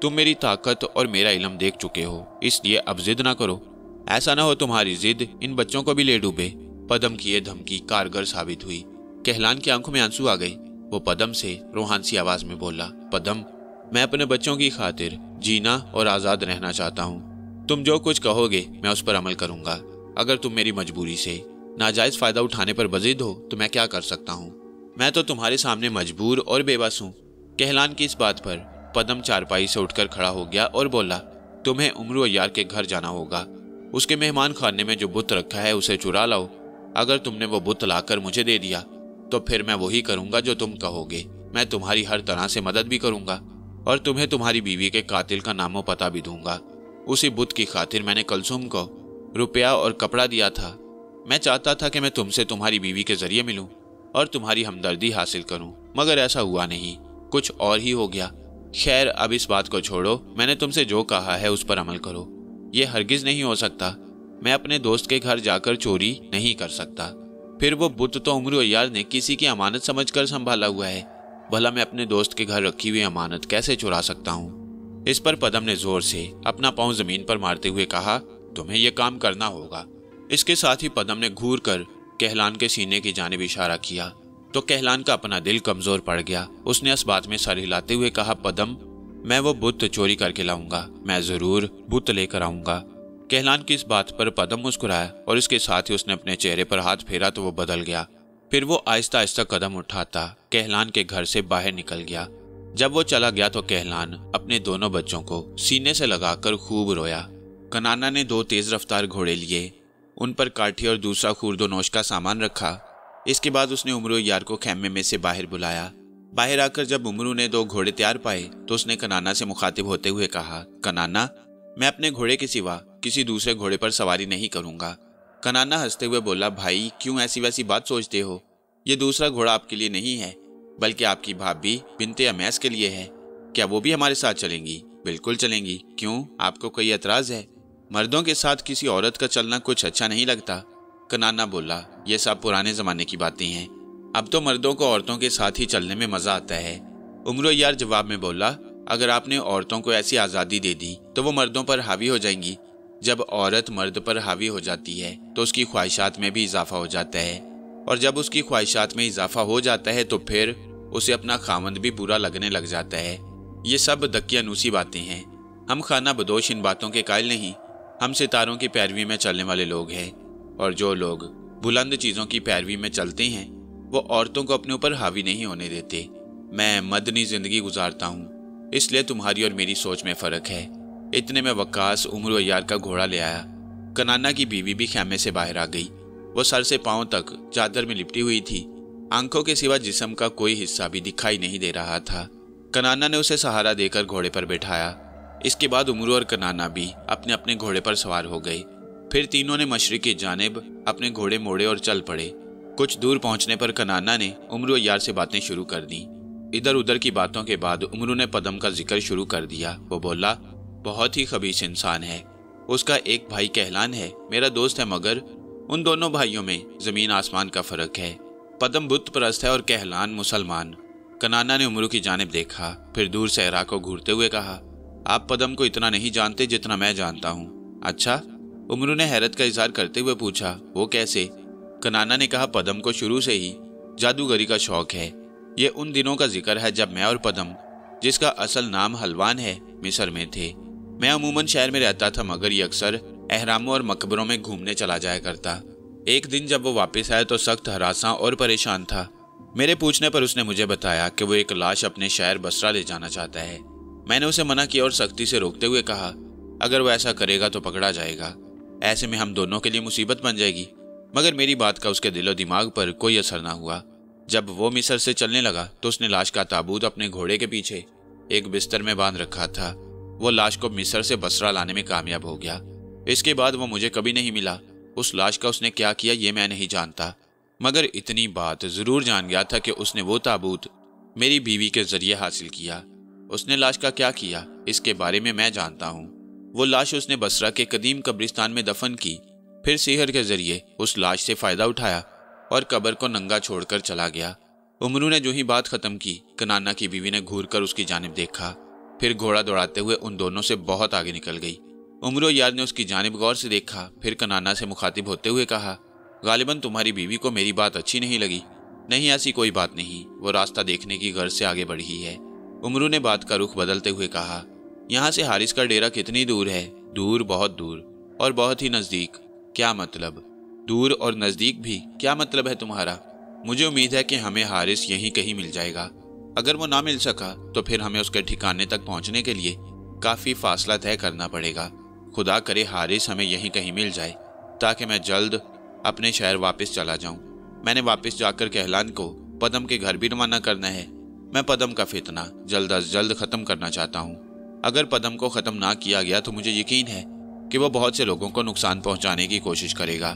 तुम मेरी ताकत और मेरा इल्म देख चुके हो, इसलिए अब जिद ना करो। ऐसा ना हो तुम्हारी जिद इन बच्चों को भी ले डूबे। पदम की ये धमकी कारगर साबित हुई। कहलान की आंखों में आंसू आ गई। वो पदम से रूहान सी आवाज में बोला, पदम, मैं अपने बच्चों की खातिर जीना और आजाद रहना चाहता हूँ। तुम जो कुछ कहोगे मैं उस पर अमल करूंगा। अगर तुम मेरी मजबूरी से नाजायज फायदा उठाने पर बजिद हो तो मैं क्या कर सकता हूँ। मैं तो तुम्हारे सामने मजबूर और बेबस हूँ। कहलान की इस बात पर पदम चारपाई से उठकर खड़ा हो गया और बोला, तुम्हें उमरू अय्यार के घर जाना होगा। उसके मेहमान खाने में जो बुत रखा है उसे चुरा लाओ। अगर तुमने वो बुत लाकर मुझे दे दिया तो फिर मैं वही करूंगा जो तुम कहोगे। मैं तुम्हारी हर तरह से मदद भी करूंगा और तुम्हें तुम्हारी बीवी के कातिल का नामो पता भी दूंगा। उसी बुत की खातिर मैंने कलसुम को रुपया और कपड़ा दिया था। मैं चाहता था कि मैं तुमसे तुम्हारी बीवी के जरिए मिलूं और तुम्हारी हमदर्दी हासिल करूं, मगर ऐसा हुआ नहीं, कुछ और ही हो गया। खैर, अब इस बात को छोड़ो। मैंने तुमसे जो कहा है उस पर अमल करो। ये हरगिज नहीं हो सकता। मैं अपने दोस्त के घर जाकर चोरी नहीं कर सकता। फिर वो बुत तो उमरू अय्यार ने किसी की अमानत समझकर संभाला हुआ है। भला मैं अपने दोस्त के घर रखी हुई अमानत कैसे चुरा सकता हूँ। इस पर पदम ने जोर से अपना पांव जमीन पर मारते हुए कहा, तुम्हें यह काम करना होगा। इसके साथ ही पदम ने घूर कर कहलान के सीने की जानिब इशारा किया तो कहलान का अपना दिल कमजोर पड़ गया। उसने इस बात में सर हिलाते हुए कहा, पदम, मैं वो बुत चोरी करके लाऊंगा। मैं जरूर बुत लेकर आऊंगा। कहलान की इस बात पर पदम मुस्कुराया और इसके साथ ही उसने अपने चेहरे पर हाथ फेरा तो वो बदल गया। फिर वो आहिस्ता आहिस्ता कदम उठाता कहलान के घर से बाहर निकल गया। जब वो चला गया तो कहलान अपने दोनों बच्चों को सीने से लगाकर खूब रोया। कनाना ने 2 तेज रफ्तार घोड़े लिए, उन पर काठी और दूसरा खूरदोनोश का सामान रखा। इसके बाद उसने उमरू अय्यार को खैमे में से बाहर बुलाया। बाहर आकर जब उमरू ने 2 घोड़े तैयार पाए तो उसने कनाना से मुखातिब होते हुए कहा, कनाना, मैं अपने घोड़े के सिवा किसी दूसरे घोड़े पर सवारी नहीं करूंगा। कनाना हंसते हुए बोला, भाई, क्यों ऐसी वैसी बात सोचते हो। ये दूसरा घोड़ा आपके लिए नहीं है, बल्कि आपकी भाभी बिनते अमैस के लिए है। क्या वो भी हमारे साथ चलेंगी? बिल्कुल चलेंगी। क्यों, आपको कोई एतराज है? मर्दों के साथ किसी औरत का चलना कुछ अच्छा नहीं लगता। कनाना बोला, ये सब पुराने जमाने की बातें हैं। अब तो मर्दों को औरतों के साथ ही चलने में मजा आता है। उमरू अय्यार जवाब में बोला, अगर आपने औरतों को ऐसी आज़ादी दे दी तो वो मर्दों पर हावी हो जाएंगी। जब औरत मर्द पर हावी हो जाती है तो उसकी ख्वाहिशात में भी इजाफा हो जाता है, और जब उसकी ख्वाहिशात में इजाफा हो जाता है तो फिर उसे अपना खामंद भी बुरा लगने लग जाता है। ये सब दकियानूसी बातें हैं। हम खाना बदोश इन बातों के कायल नहीं। हम सितारों की पैरवी में चलने वाले लोग हैं, और जो लोग बुलंद चीज़ों की पैरवी में चलते हैं वो औरतों को अपने ऊपर हावी नहीं होने देते। मैं मदनी जिंदगी गुजारता हूँ, इसलिए तुम्हारी और मेरी सोच में फ़र्क है। इतने में वक्कास उमरू अय्यार का घोड़ा ले आया। कनाना की बीवी भी खैमे से बाहर आ गई। वो सर से पांव तक चादर में लिपटी हुई थी। आंखों के सिवा जिस्म का कोई हिस्सा भी दिखाई नहीं दे रहा था। कनाना ने उसे सहारा देकर घोड़े पर बैठाया। इसके बाद उमरू और कनाना भी अपने अपने घोड़े पर सवार हो गए। फिर तीनों ने मशरिक की जानिब अपने घोड़े मोड़े और चल पड़े। कुछ दूर पहुंचने पर कनाना ने उमरू अय्यार से बातें शुरू कर दी। इधर उधर की बातों के बाद उमरू ने पदम का जिक्र शुरू कर दिया। वो बोला, बहुत ही खबीस इंसान है। उसका एक भाई कहलान है, मेरा दोस्त है, मगर उन दोनों भाइयों में जमीन आसमान का फर्क है। पदम बुत परस्त है और कहलान मुसलमान। कनाना ने उमरू की जानिब देखा, फिर दूर सहरा को घूरते हुए कहा, आप पदम को इतना नहीं जानते जितना मैं जानता हूँ। अच्छा? उमरू ने हैरत का इजहार करते हुए पूछा, वो कैसे? कनाना ने कहा, पदम को शुरू से ही जादूगरी का शौक है। ये उन दिनों का जिक्र है जब मैं और पदम, जिसका असल नाम हलवान है, मिस्र में थे। मैं अमूमन शहर में रहता था, मगर ये अक्सर अहरामों और मकबरों में घूमने चला जाया करता। एक दिन जब वो वापस आया तो सख्त हरासा और परेशान था। मेरे पूछने पर उसने मुझे बताया कि वो एक लाश अपने शहर बसरा ले जाना चाहता है। मैंने उसे मना किया और सख्ती से रोकते हुए कहा, अगर वो ऐसा करेगा तो पकड़ा जाएगा। ऐसे में हम दोनों के लिए मुसीबत बन जाएगी। मगर मेरी बात का उसके दिलो दिमाग पर कोई असर ना हुआ। जब वो मिस्र से चलने लगा तो उसने लाश का ताबूत अपने घोड़े के पीछे एक बिस्तर में बांध रखा था। वो लाश को मिस्र से बसरा लाने में कामयाब हो गया। इसके बाद वो मुझे कभी नहीं मिला। उस लाश का उसने क्या किया ये मैं नहीं जानता। مگر اتنی بات ضرور جان گیا تھا کہ اس نے وہ تابوت میری بیوی کے ذریعے حاصل کیا۔ اس نے لاش کا کیا کیا اس کے بارے میں جانتا ہوں۔ وہ لاش اس نے بصرہ کے قدیم قبرستان میں دفن کی، پھر سحر کے ذریعے اس لاش سے فائدہ اٹھایا اور قبر کو ننگا چھوڑ کر چلا گیا۔ عمرو نے جو ہی بات ختم کی، کنانا کی بیوی نے گھور کر اس کی جانب دیکھا، پھر گھوڑا دوڑاتے ہوئے ان دونوں سے بہت آگے نکل گئی۔ عمرو یار نے اس کی جانب غور سے دیکھا، پھر کنانا سے مخاطب ہوتے ہوئے کہا، غالباً تمہاری بیوی کو میری بات اچھی نہیں لگی۔ نہیں، ایسی کوئی بات نہیں، وہ راستہ دیکھنے کی غرض سے آگے بڑھی ہے۔ عمرو نے بات کا رخ بدلتے ہوئے کہا، یہاں سے حارث کا ڈیرا کتنی دور ہے؟ دور، بہت دور، اور بہت ہی نزدیک۔ کیا مطلب؟ دور اور نزدیک بھی کیا مطلب ہے تمہارا؟ مجھے امید ہے کہ ہمیں حارث یہیں کہیں مل جائے گا۔ اگر وہ نہ مل سکا تو پھر ہمیں اس کے ٹھکانے تک پہنچنے کے لیے کافی فاصلہ طے کرنا پڑے گا۔ خدا کرے حارث ہمیں یہیں کہیں مل جائے تاکہ میں جلد اپنے شہر واپس چلا جاؤں۔ میں نے واپس جا کر کہلان کو پدم کے گھر بھی روانہ کرنا ہے۔ میں پدم کا فتنہ جلد از جلد ختم کرنا چاہتا ہوں۔ اگر پدم کو ختم نہ کیا گیا تو مجھے یقین ہے کہ وہ بہت سے لوگوں کو نقصان پہنچانے کی کوشش کرے گا،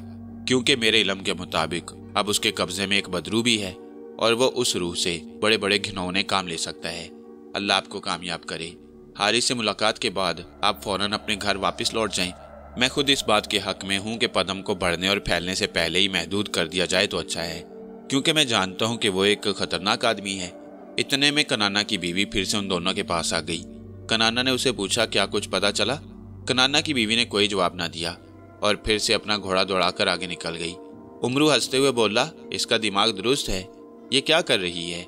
کیونکہ میرے علم کے مطابق اب اس کے قبضے میں ایک بدرو بھی ہے اور وہ اس روح سے بڑے بڑے گھنونے کام لے سکتا ہے۔ اللہ آپ کو کامیاب کرے۔ حارث سے ملاقات کے بعد آپ فوراً اپنے گھر واپس لوٹ جائیں۔ میں خود اس بات کے حق میں ہوں کہ پدم کو بڑھنے اور پھیلنے سے پہلے ہی محدود کر دیا جائے تو اچھا ہے، کیونکہ میں جانتا ہوں کہ وہ ایک خطرناک آدمی ہے۔ اتنے میں کنانا کی بیوی پھر سے ان دونوں کے پاس آ گئی۔ کنانا نے اسے پوچھا، کیا کچھ پتا چلا؟ کنانا کی بیوی نے کوئی جواب نہ دیا اور پھر سے اپنا گھوڑا دوڑا کر آگے نکل گئی۔ عمرو ہنستے ہوئے بولا، اس کا دماغ درست ہے، یہ کیا کر رہی ہے؟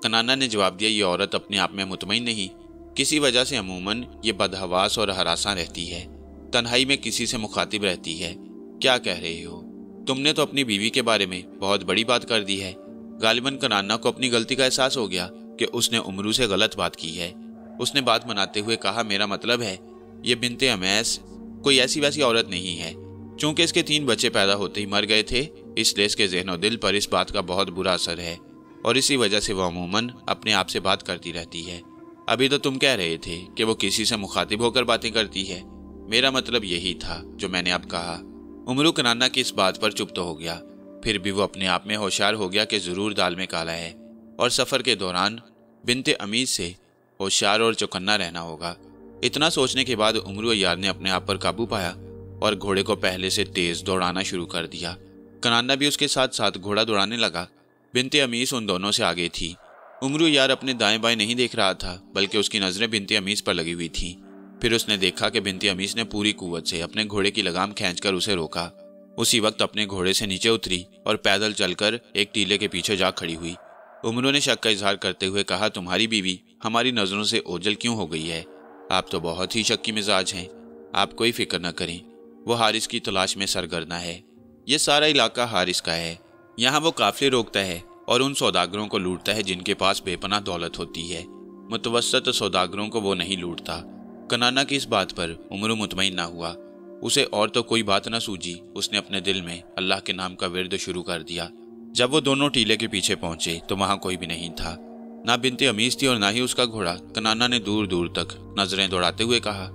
کنانا نے جواب دیا، یہ عورت اپنے آپ میں مطمئن نہیں، کسی وجہ سے عموماً یہ بدحواس اور ہراساں رہتی ہے، تنہائی میں کسی سے مخاطب رہتی ہے۔ کیا کہہ رہے ہو؟ تم نے تو اپنی بیوی کے بارے میں بہت بڑی بات کر دی ہے۔ غالباً کنانا کو اپنی غلطی کا احساس ہو گیا کہ اس نے عمرو سے غلط بات کی ہے۔ اس نے بات مناتے ہوئے کہا، میرا مطلب ہے یہ بنت امیس کوئی ایسی ویسی عورت نہیں ہے۔ چونکہ اس کے 3 بچے پیدا ہوتے ہی مر گئے تھے، اس لیے اس کے ذہن و دل پر اس بات کا بہت برا اثر ہے اور اسی وجہ سے وہ عموماً اپنے آپ سے بات کرتی رہتی ہے۔ ابھی تو تم کہہ رہے تھے کہ وہ کسی سے مخاطب ہو کر باتیں کرتی ہے، میرا مطلب یہی تھا جو میں نے اب کہا۔ عمرو کنانا کی اس بات پر چپ تو ہو گیا، پھر بھی وہ اپنے آپ میں ہوشیار ہو گیا کہ ضرور دال میں کالا ہے اور سفر کے دوران بنت امیز سے ہوشیار اور چوکنا رہنا ہوگا۔ اتنا سوچنے کے بعد عمرو یار نے اپنے آپ پر قابو پایا اور گھوڑے کو پہلے سے تیز دوڑانا شروع کر دیا۔ کنانا بھی اس کے ساتھ ساتھ گھوڑا دوڑانے لگا۔ بنت امیز ان دونوں سے آگے تھی۔ عمرو یار اپنے دائیں بائیں نہیں دیکھ رہا تھا، بلکہ اس کی نظریں بنت امیز پر لگی ہوئی تھیں۔ پھر اس نے دیکھا کہ بنت امیز نے پوری قوت سے اپنے گھوڑے کی لگام کھینچ کر اسے روکا۔ اسی وقت اپنے گھوڑے سے نیچے اتری اور پیدل چل کر ایک ٹیلے کے پیچھے جا کھڑی ہوئی۔ عمرو نے شک کا اظہار کرتے ہوئے کہا، تمہاری بیوی ہماری نظروں سے اوجھل کیوں ہو گئی ہے؟ آپ تو بہت ہی شکی مزاج ہیں۔ آپ کوئی فکر نہ کریں، وہ حارث کی تلاش میں سرگرداں ہے۔ یہ سارا علاقہ حارث کا ہے، یہاں وہ قافلے روکتا ہے اور ان سوداگروں کو لوٹتا ہے جن کے پاس بے پناہ دولت ہوتی ہے، متوسط سوداگروں کو وہ نہیں لوٹتا۔ کنانا کی اس بات پر عمرو مطمئن نہ ہوا، اسے اور تو کوئی بات نہ سوجی۔ اس نے اپنے دل میں اللہ کے نام کا ورد شروع کر دیا۔ جب وہ دونوں ٹیلے کے پیچھے پہنچے تو وہاں کوئی بھی نہیں تھا، نہ بنت امیز تھی اور نہ ہی اس کا گھوڑا۔ کنانا نے دور دور تک نظریں دوڑاتے ہوئے کہا،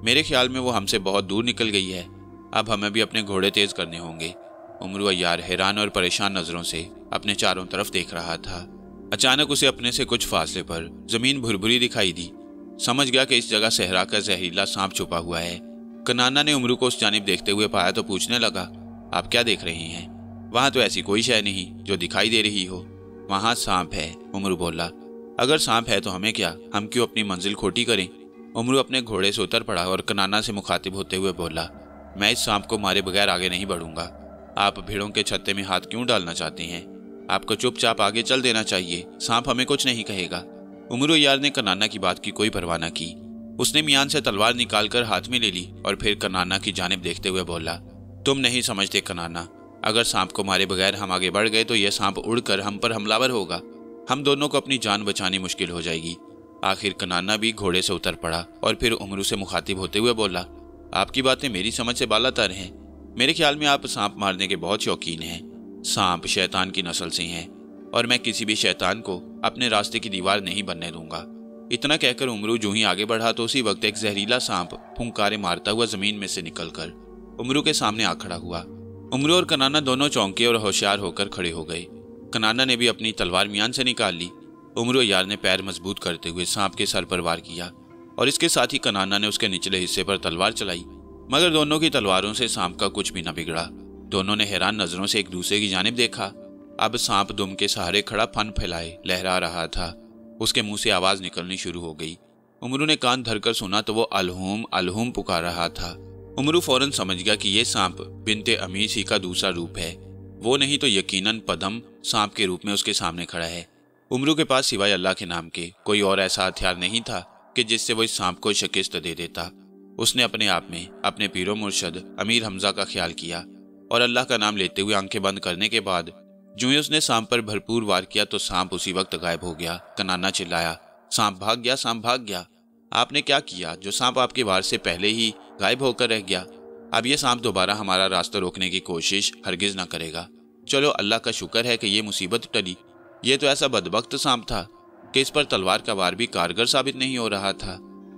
میرے خیال میں وہ ہم سے بہت دور نکل گئی ہے، اب ہمیں بھی اپنے گھوڑے تیز کرنے ہوں گے۔ عمرو عیار حیران اور پریشان نظروں سے اپنے چاروں طرف دیکھ رہا تھا۔ اچانک اسے اپنے سے کچھ فاصلے پر زمین بھربھری دکھائی دی۔ سمجھ گیا کہ اس جگہ صحرا کا زہریلا سانپ چھپا ہوا ہے۔ کنانا نے عمرو کو اس جانب دیکھتے ہوئے پایا تو پوچھنے لگا، آپ کیا دیکھ رہی ہیں؟ وہاں تو ایسی کوئی شے نہیں جو دکھائی دے رہی ہو۔ وہاں سانپ ہے، عمرو بولا۔ اگر سانپ ہے تو ہمیں کیا، ہم کیوں اپنی منزل کھوٹی کریں؟ عمرو اپنے گھوڑے سے اتر پڑا اور کنانا سے مخاطب ہوتے ہوئے بولا، میں اس سانپ کو مارے بغیر آگے نہیں بڑھوں گا۔ آپ بھیڑوں کے چھتے میں ہاتھ کیوں ڈالنا چاہتے ہیں؟ آپ کو چپ چاپ آگے چل دینا چاہیے، سانپ ہمیں کچھ نہیں کہے گا۔ عمرو یار نے کنانا کی بات کی کوئی پرواہ نہ کی۔ اس نے میان سے تلوار نکال کر ہاتھ میں لے لی اور پھر کنانا کی جانب دیکھتے ہوئے بولا، تم نہیں سمجھتے کنانا، اگر سانپ کو مارے بغیر ہم آگے بڑھ گئے تو یہ سانپ اڑ کر ہم پر حملہ ور ہوگا، ہم دونوں کو اپنی جان بچانی مشکل ہو جائے گی۔ آخر کنانا بھی گھوڑے سے اتر پڑا اور پھر عمرو سے مخاطب ہوتے ہوئے بولا، آپ کی باتیں میری سمجھ سے بالا تر ہیں، میرے خیال میں آپ سانپ مارنے کے بہت شوقین ہیں۔ سانپ شیطان کی نسل سے ہیں اور میں کسی بھی شیطان کو اپنے راستے کی دیوار نہیں بننے دوں گا۔ اتنا کہہ کر عمرو جو ہی آگے بڑھا تو اسی وقت ایک زہریلا سانپ پھنکارے مارتا ہوا زمین میں سے نکل کر عمرو کے سامنے آ کھڑا ہوا۔ उमरू और कनाना दोनों चौंके और होशियार होकर खड़े हो गए। कनाना ने भी अपनी तलवार मियान से निकाल ली। उमरू यार ने पैर मजबूत करते हुए सांप के सर पर वार किया और इसके साथ ही कनाना ने उसके निचले हिस्से पर तलवार चलाई, मगर दोनों की तलवारों से सांप का कुछ भी न बिगड़ा। दोनों ने हैरान नजरों से एक दूसरे की जानिब देखा। अब सांप दुम के सहारे खड़ा फन फैलाए लहरा रहा था। उसके मुंह से आवाज निकलनी शुरू हो गई। उमरू ने कान धरकर सुना तो वो अलहूम अलहूम पुकार रहा था। उमरू फौरन समझ गया कि ये सांप बिन्ते अमीस ही का दूसरा रूप है। वो नहीं तो यकीनन पदम सांप के रूप में उसके सामने खड़ा है। उमरू के पास सिवाय अल्लाह के नाम के कोई और ऐसा हथियार नहीं था कि जिससे वो इस सांप को शिकस्त दे देता। उसने अपने आप में अपने पीरो मुर्शद अमीर हमजा का ख्याल किया और अल्लाह का नाम लेते हुए आंखें बंद करने के बाद जो ही उसने सांप पर भरपूर वार किया तो सांप उसी वक्त गायब हो गया। कनाना चिल्लाया, सांप भाग गया, सांप भाग गया। आपने क्या किया जो सांप आपके वार से पहले ही गायब होकर रह गया? अब यह सांप दोबारा हमारा रास्ता रोकने की कोशिश हरगिज ना करेगा। चलो अल्लाह का शुक्र है कि ये मुसीबत टली। ये तो ऐसा बदबख्त सांप था कि इस पर तलवार का वार भी कारगर साबित नहीं हो रहा था।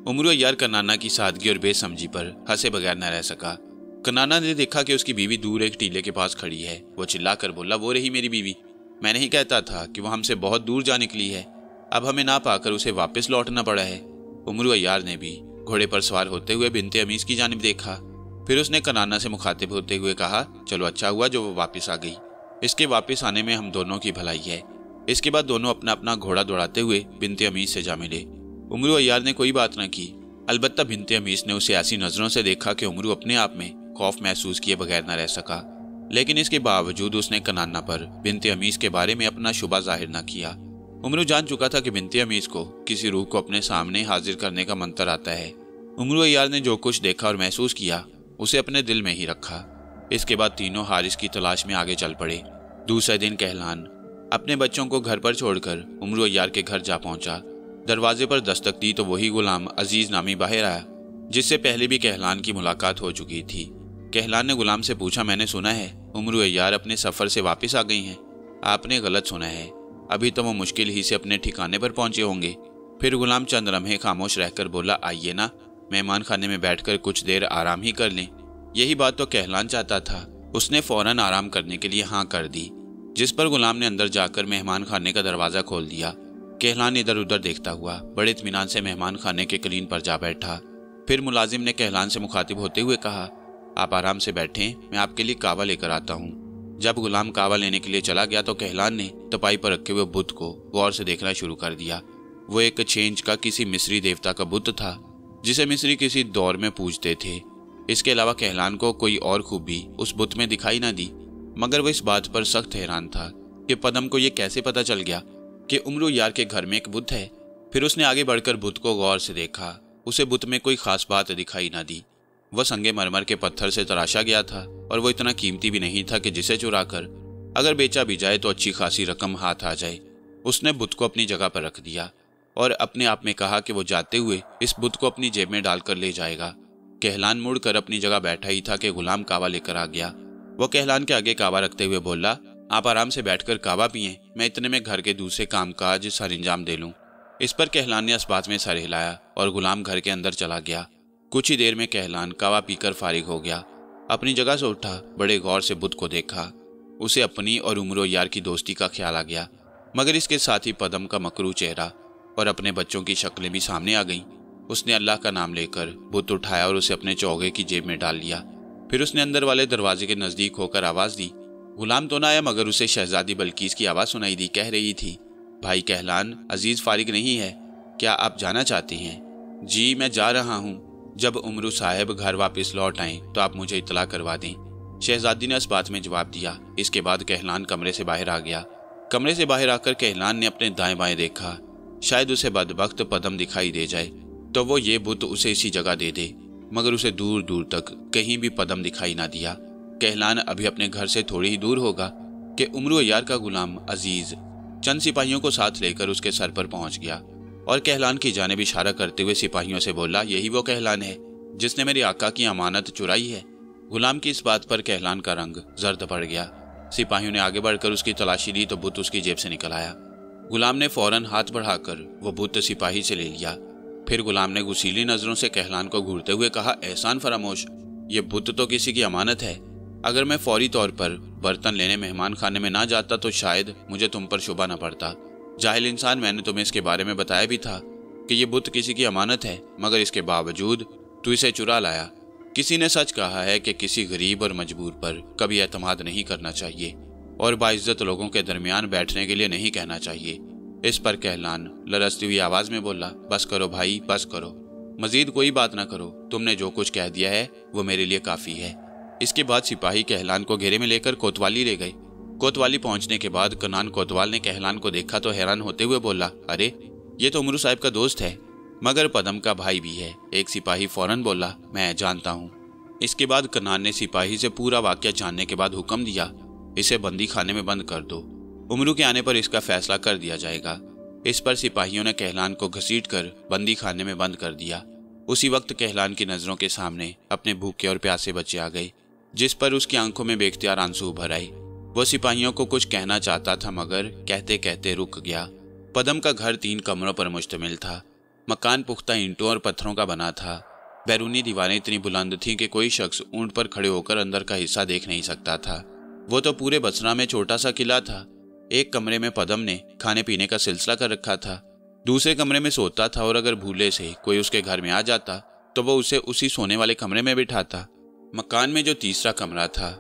उमरू यार कनाना की सादगी और बेसमझी पर हंसे बगैर न रह सका। कनाना ने देखा कि उसकी बीवी दूर एक टीले के पास खड़ी है। वो चिल्लाकर बोला, वो रही मेरी बीवी। मैं नहीं कहता था कि वो हमसे बहुत दूर जा निकली है। अब हमें ना पाकर उसे वापस लौटना पड़ा है। उमरू यार ने भी घोड़े पर सवार होते हुए बिन्ते अमीस की जानिब देखा। फिर उसने कनाना से मुखातिब होते हुए कहा, चलो अच्छा हुआ जो वो वापस आ गई। इसके वापस आने में हम दोनों की भलाई है। इसके बाद दोनों अपना अपना घोड़ा दौड़ाते हुए बिन्ते अमीस से जा मिले। उमरू यार ने कोई बात न की। अलबत्ता बिन्ते अमीस ने उसे ऐसी नजरों से देखा कि उमरू अपने आप में खौफ महसूस किए बगैर न रह सका। लेकिन इसके बावजूद उसने कनाना पर बिन्ते अमीस के बारे में अपना शुबा जाहिर न किया। उमरू जान चुका था कि बिन्ते अमीस को किसी रूह को अपने सामने हाजिर करने का मंत्र आता है। उमरू यार ने जो कुछ देखा और महसूस किया उसे अपने दिल में ही रखा। इसके बाद तीनों हारिस की तलाश में आगे चल पड़े। दूसरे दिन कहलान अपने बच्चों को घर पर छोड़कर उमरू यार के घर जा पहुंचा। दरवाजे पर दस्तक दी तो वही गुलाम अजीज नामी बाहर आया, जिससे पहले भी कहलान की मुलाकात हो चुकी थी। कहलान ने गुलाम से पूछा, मैंने सुना है उमरू यार अपने सफर से वापस आ गई हैं। आपने गलत सुना है, अभी तो वो मुश्किल ही से अपने ठिकाने पर पहुंचे होंगे। फिर गुलाम चंद लम्हे खामोश रहकर बोला, आइए ना, मेहमान खाने में बैठकर कुछ देर आराम ही कर लें। यही बात तो कहलान चाहता था। उसने फौरन आराम करने के लिए हाँ कर दी, जिस पर गुलाम ने अंदर जाकर मेहमान खाने का दरवाजा खोल दिया। कहलान इधर उधर देखता हुआ बड़े इत्मीनान से मेहमान खाने के कलीन पर जा बैठा। फिर मुलाजिम ने कहलान से मुखातिब होते हुए कहा, आप आराम से बैठें, मैं आपके लिए कावा लेकर आता हूँ। जब गुलाम कावा लेने के लिए चला गया तो कहलान ने तपाई पर रखे हुए बुत को गौर से देखना शुरू कर दिया। वो एक छेंज का किसी मिस्री देवता का बुत था जिसे मिस्री किसी दौर में पूजते थे। इसके अलावा कहलान को कोई और खूबी उस बुत में दिखाई न दी, मगर वो इस बात पर सख्त हैरान था कि पदम को ये कैसे पता चल गया कि उमरू यार के घर में एक बुत है। फिर उसने आगे बढ़कर बुत को गौर से देखा। उसे बुत में कोई खास बात दिखाई ना दी। वह संगे मरमर के पत्थर से तराशा गया था और वो इतना कीमती भी नहीं था कि जिसे चुराकर अगर बेचा भी जाए तो अच्छी खासी रकम हाथ आ जाए। उसने बुत को अपनी जगह पर रख दिया और अपने आप में कहा कि वो जाते हुए इस बुत को अपनी जेब में डालकर ले जाएगा। कहलान मुड़कर अपनी जगह बैठा ही था कि गुलाम कावा लेकर आ गया। वो कहलान के आगे कावा रखते हुए बोला, आप आराम से बैठकर कावा पिएं, मैं इतने में घर के दूसरे कामकाज सर अंजाम दे लूं। इस पर कहलान ने इस बात में सर हिलाया और गुलाम घर के अंदर चला गया। कुछ ही देर में कहलान कावा पीकर फारिग हो गया। अपनी जगह से उठा, बड़े गौर से बुत को देखा। उसे अपनी और उमरो यार की दोस्ती का ख्याल आ गया, मगर इसके साथ ही पदम का मकरू चेहरा और अपने बच्चों की शक्लें भी सामने आ गईं। उसने अल्लाह का नाम लेकर बुत उठाया और उसे अपने चौगे की जेब में डाल लिया। फिर उसने अंदर वाले दरवाजे के नजदीक होकर आवाज दी। गुलाम तो ना आया, मगर उसे शहजादी बल्कीस की आवाज सुनाई दी। कह रही थी, भाई कहलान, अजीज फारिग नहीं है, क्या आप जाना चाहते हैं? जी मैं जा रहा हूँ। जब उमरू साहब घर वापस लौट आए तो आप मुझे इतला करवा दें। शहजादी ने इस बात में जवाब दिया। इसके बाद कहलान कमरे से बाहर आ गया। कमरे से बाहर आकर कहलान ने अपने दाएं बाएं देखा। शायद उसे बदबख्त पदम दिखाई दे जाए तो वो ये बुत उसे इसी जगह दे दे, मगर उसे दूर दूर तक कहीं भी पदम दिखाई ना दिया। कहलान अभी अपने घर से थोड़ी ही दूर होगा कि उमरू यार का गुलाम अजीज चंद सिपाहियों को साथ लेकर उसके सर पर पहुंच गया और कहलान की जानिब इशारा करते हुए सिपाहियों से बोला, यही वो कहलान है जिसने मेरे आका की अमानत चुराई है। गुलाम की इस बात पर कहलान का रंग जर्द पड़ गया। सिपाहियों ने आगे बढ़कर उसकी तलाशी ली तो बुत उसकी जेब से निकल आया। गुलाम ने फौरन हाथ बढ़ाकर वो बुत सिपाही से ले लिया। फिर गुलाम ने गुसीली नजरों से कहलान को घूरते हुए कहा, एहसान फरामोश, ये बुत तो किसी की अमानत है। अगर मैं फौरी तौर पर बर्तन लेने मेहमान खाने में ना जाता तो शायद मुझे तुम पर शुबा न पड़ता। जाहिल इंसान, मैंने तुम्हें इसके बारे में बताया भी था कि ये बुत किसी की अमानत है, मगर इसके बावजूद तू इसे चुरा लाया। किसी ने सच कहा है कि किसी गरीब और मजबूर पर कभी एतमाद नहीं करना चाहिए और बाइज्जत लोगों के दरमियान बैठने के लिए नहीं कहना चाहिए। इस पर कहलान लरजती हुई आवाज में बोला, बस करो भाई, बस करो, मजीद कोई बात ना करो, तुमने जो कुछ कह दिया है वो मेरे लिए काफी है। इसके बाद सिपाही कहलान को घेरे में लेकर कोतवाली ले गए। कोतवाली पहुंचने के बाद कनान कोतवाल ने कहलान को देखा तो हैरान होते हुए बोला, अरे ये तो उमरू साहब का दोस्त है, मगर पदम का भाई भी है। एक सिपाही फौरन बोला, मैं जानता हूँ। इसके बाद कनान ने सिपाही से पूरा वाकया जानने के बाद हुक्म दिया, इसे बंदी खाने में बंद कर दो, उमरू के आने पर इसका फैसला कर दिया जाएगा। इस पर सिपाहियों ने कहलान को घसीटकर बंदी खाने में बंद कर दिया। उसी वक्त कहलान की नजरों के सामने अपने भूखे और प्यासे बच्चे आ गए, जिस पर उसकी आंखों में बेख्तियार आंसू उभर आए। वो सिपाहियों को कुछ कहना चाहता था मगर कहते कहते रुक गया। पदम का घर 3 कमरों पर मुश्तमिल था। मकान पुख्ता ईंटों और पत्थरों का बना था। बैरूनी दीवारें इतनी बुलंद थीं कि कोई शख्स ऊंट पर खड़े होकर अंदर का हिस्सा देख नहीं सकता था। वो तो पूरे बसरा में छोटा सा किला था। एक कमरे में पदम ने खाने पीने का सिलसिला कर रखा था, दूसरे कमरे में सोता था और अगर भूले से कोई उसके घर में आ जाता तो वो उसे उसी सोने वाले कमरे में बिठाता। मकान में जो तीसरा कमरा था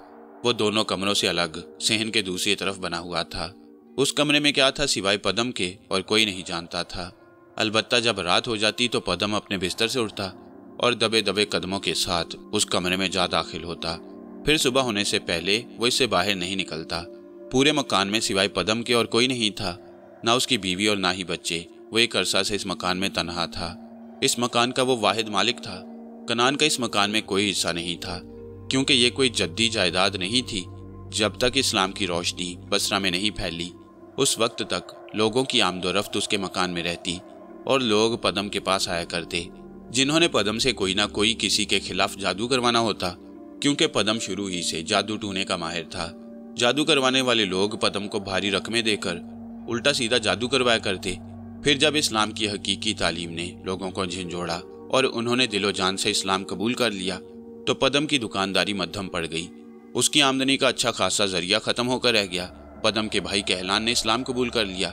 वो दोनों कमरों से अलग सहन के दूसरी तरफ बना हुआ था। उस कमरे में क्या था सिवाय पदम के और कोई नहीं जानता था। अलबत्ता जब रात हो जाती तो पदम अपने बिस्तर से उठता और दबे दबे कदमों के साथ उस कमरे में जा दाखिल होता। फिर सुबह होने से पहले वो इससे बाहर नहीं निकलता। पूरे मकान में सिवाय पदम के और कोई नहीं था, ना उसकी बीवी और ना ही बच्चे। वो एक अरसा से इस मकान में तन्हा था। इस मकान का वो वाहिद मालिक था। कनान का इस मकान में कोई हिस्सा नहीं था, क्योंकि ये कोई जद्दी जायदाद नहीं थी। जब तक इस्लाम की रोशनी बसरा में नहीं फैली उस वक्त तक लोगों की आमदोरफ्त उसके मकान में रहती और लोग पदम के पास आया करते, जिन्होंने पदम से कोई ना कोई किसी के खिलाफ जादू करवाना होता, क्योंकि पदम शुरू ही से जादू टूने का माहिर था। जादू करवाने वाले लोग पदम को भारी रकमें देकर उल्टा सीधा जादू करवाया करते। फिर जब इस्लाम की हकीकी तालीम ने लोगों को झिंझोड़ा और उन्होंने दिलो जान से इस्लाम कबूल कर लिया तो पदम की दुकानदारी मध्यम पड़ गई। उसकी आमदनी का अच्छा खासा जरिया खत्म होकर रह गया। पदम के भाई कहलान ने इस्लाम कबूल कर लिया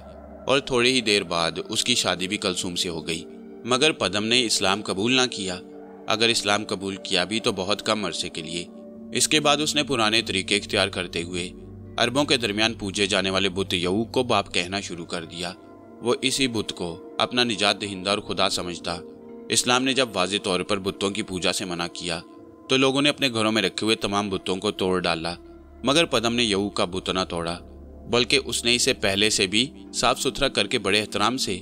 और थोड़ी ही देर बाद उसकी शादी भी कलसूम से हो गई। मगर पदम ने इस्लाम कबूल ना किया। अगर इस्लाम कबूल किया भी तो बहुत कम अरसे के लिए। इसके बाद उसने पुराने तरीके इख्तियार करते हुए अरबों के दरमियान पूजे जाने वाले बुत यऊक को बाप कहना शुरू कर दिया। वो इसी बुत को अपना निजात दहिंदा और खुदा समझता। इस्लाम ने जब वाज़ेह तौर पर बुतों की पूजा से मना किया तो लोगों ने अपने घरों में रखे हुए तमाम बुतों को तोड़ डाला, मगर पदम ने यऊक का बुत न तोड़ा, बल्कि उसने इसे पहले से भी साफ सुथरा करके बड़े एहतराम से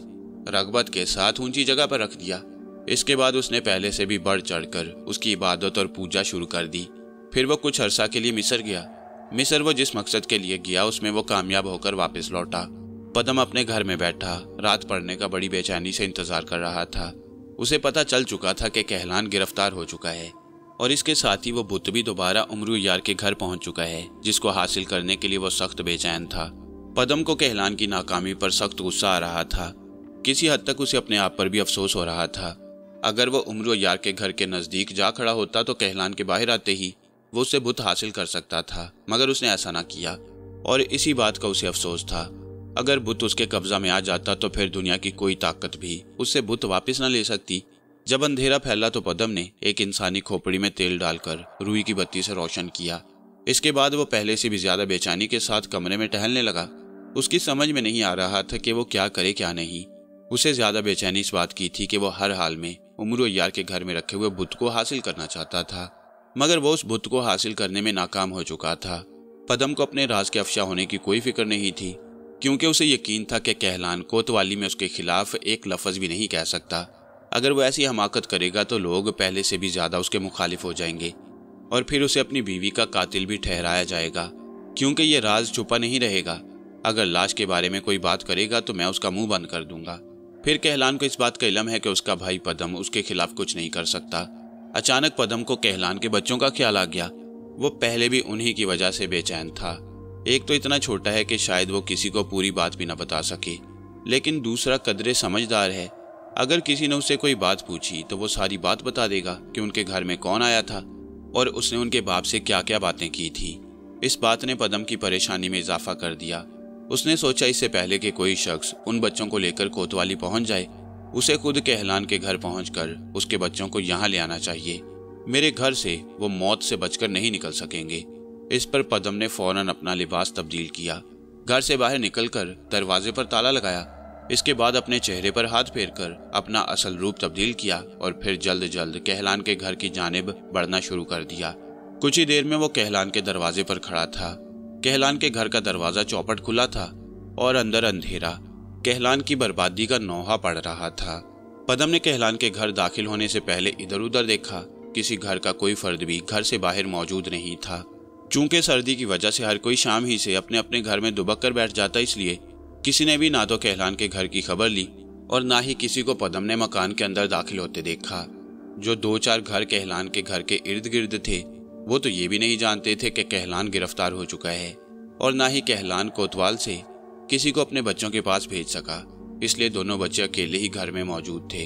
रगबत के साथ ऊंची जगह पर रख दिया। इसके बाद उसने पहले से भी बढ़ चढ़कर उसकी इबादत और पूजा शुरू कर दी। फिर वो कुछ अरसा के लिए मिस्र गया। मिस्र वो जिस मकसद के लिए गया उसमें वो कामयाब होकर वापस लौटा। पदम अपने घर में बैठा रात पड़ने का बड़ी बेचैनी से इंतजार कर रहा था। उसे पता चल चुका था कि कहलान गिरफ्तार हो चुका है और इसके साथ ही वो बुत भी दोबारा उमरू यार के घर पहुंच चुका है, जिसको हासिल करने के लिए वो सख्त बेचैन था। पदम को कहलान की नाकामी पर सख्त गुस्सा आ रहा था। किसी हद तक उसे अपने आप पर भी अफसोस हो रहा था। अगर वो उमरू यार के घर के नज़दीक जा खड़ा होता तो कहलान के बाहर आते ही वो उससे बुत हासिल कर सकता था, मगर उसने ऐसा ना किया और इसी बात का उसे अफसोस था। अगर बुत उसके कब्जा में आ जाता तो फिर दुनिया की कोई ताकत भी उससे बुत वापस न ले सकती। जब अंधेरा फैला तो पदम ने एक इंसानी खोपड़ी में तेल डालकर रुई की बत्ती से रोशन किया। इसके बाद वो पहले से भी ज्यादा बेचैनी के साथ कमरे में टहलने लगा। उसकी समझ में नहीं आ रहा था कि वो क्या करे क्या नहीं। उसे ज्यादा बेचैनी इस बात की थी कि वो हर हाल में उमरू यार के घर में रखे हुए बुत को हासिल करना चाहता था, मगर वो उस बुत को हासिल करने में नाकाम हो चुका था। पदम को अपने राज के अफशा होने की कोई फिक्र नहीं थी, क्योंकि उसे यकीन था कि कहलान कोतवाली में उसके खिलाफ एक लफ्ज भी नहीं कह सकता। अगर वो ऐसी हमाकत करेगा तो लोग पहले से भी ज्यादा उसके मुखालिफ हो जाएंगे और फिर उसे अपनी बीवी का कातिल भी ठहराया जाएगा, क्योंकि ये राज छुपा नहीं रहेगा। अगर लाश के बारे में कोई बात करेगा तो मैं उसका मुंह बंद कर दूंगा। फिर कहलान को इस बात का इल्म है कि उसका भाई पदम उसके खिलाफ कुछ नहीं कर सकता। अचानक पदम को कहलान के बच्चों का ख्याल आ गया। वो पहले भी उन्हीं की वजह से बेचैन था। एक तो इतना छोटा है कि शायद वो किसी को पूरी बात भी न बता सके, लेकिन दूसरा कदरे समझदार है। अगर किसी ने उससे कोई बात पूछी तो वो सारी बात बता देगा कि उनके घर में कौन आया था, और उसने उनके बाप से क्या क्या बातें की थी। इस बात ने पदम की परेशानी में इजाफा कर दिया। उसने सोचा इससे पहले कि कोई शख्स उन बच्चों को लेकर कोतवाली पहुंच जाए, उसे खुद कहलान के घर पहुंचकर उसके बच्चों को यहाँ ले आना चाहिए। मेरे घर से वो मौत से बचकर नहीं निकल सकेंगे। इस पर पदम ने फौरन अपना लिबास तब्दील किया, घर से बाहर निकलकर दरवाजे पर ताला लगाया। इसके बाद अपने चेहरे पर हाथ फेरकर अपना असल रूप तब्दील किया और फिर जल्द जल्द कहलान के घर की जानिब बढ़ना शुरू कर दिया। कुछ ही देर में वो कहलान के दरवाजे पर खड़ा था। कहलान के घर का दरवाजा चौपट खुला था और अंदर अंधेरा कहलान की बर्बादी का नौहा पड़ रहा था। पदम ने कहलान के घर दाखिल होने से पहले इधर उधर देखा। किसी घर का कोई फर्द भी घर से बाहर मौजूद नहीं था। चूंकि सर्दी की वजह से हर कोई शाम ही से अपने अपने घर में दुबक कर बैठ जाता, इसलिए किसी ने भी ना तो कहलान के घर की खबर ली और ना ही किसी को पदम ने मकान के अंदर दाखिल होते देखा। जो 2-4 घर कहलान के घर के इर्द गिर्द थे, वो तो ये भी नहीं जानते थे कि कहलान गिरफ्तार हो चुका है, और ना ही कहलान कोतवाल से किसी को अपने बच्चों के पास भेज सका। इसलिए दोनों बच्चे अकेले ही घर में मौजूद थे।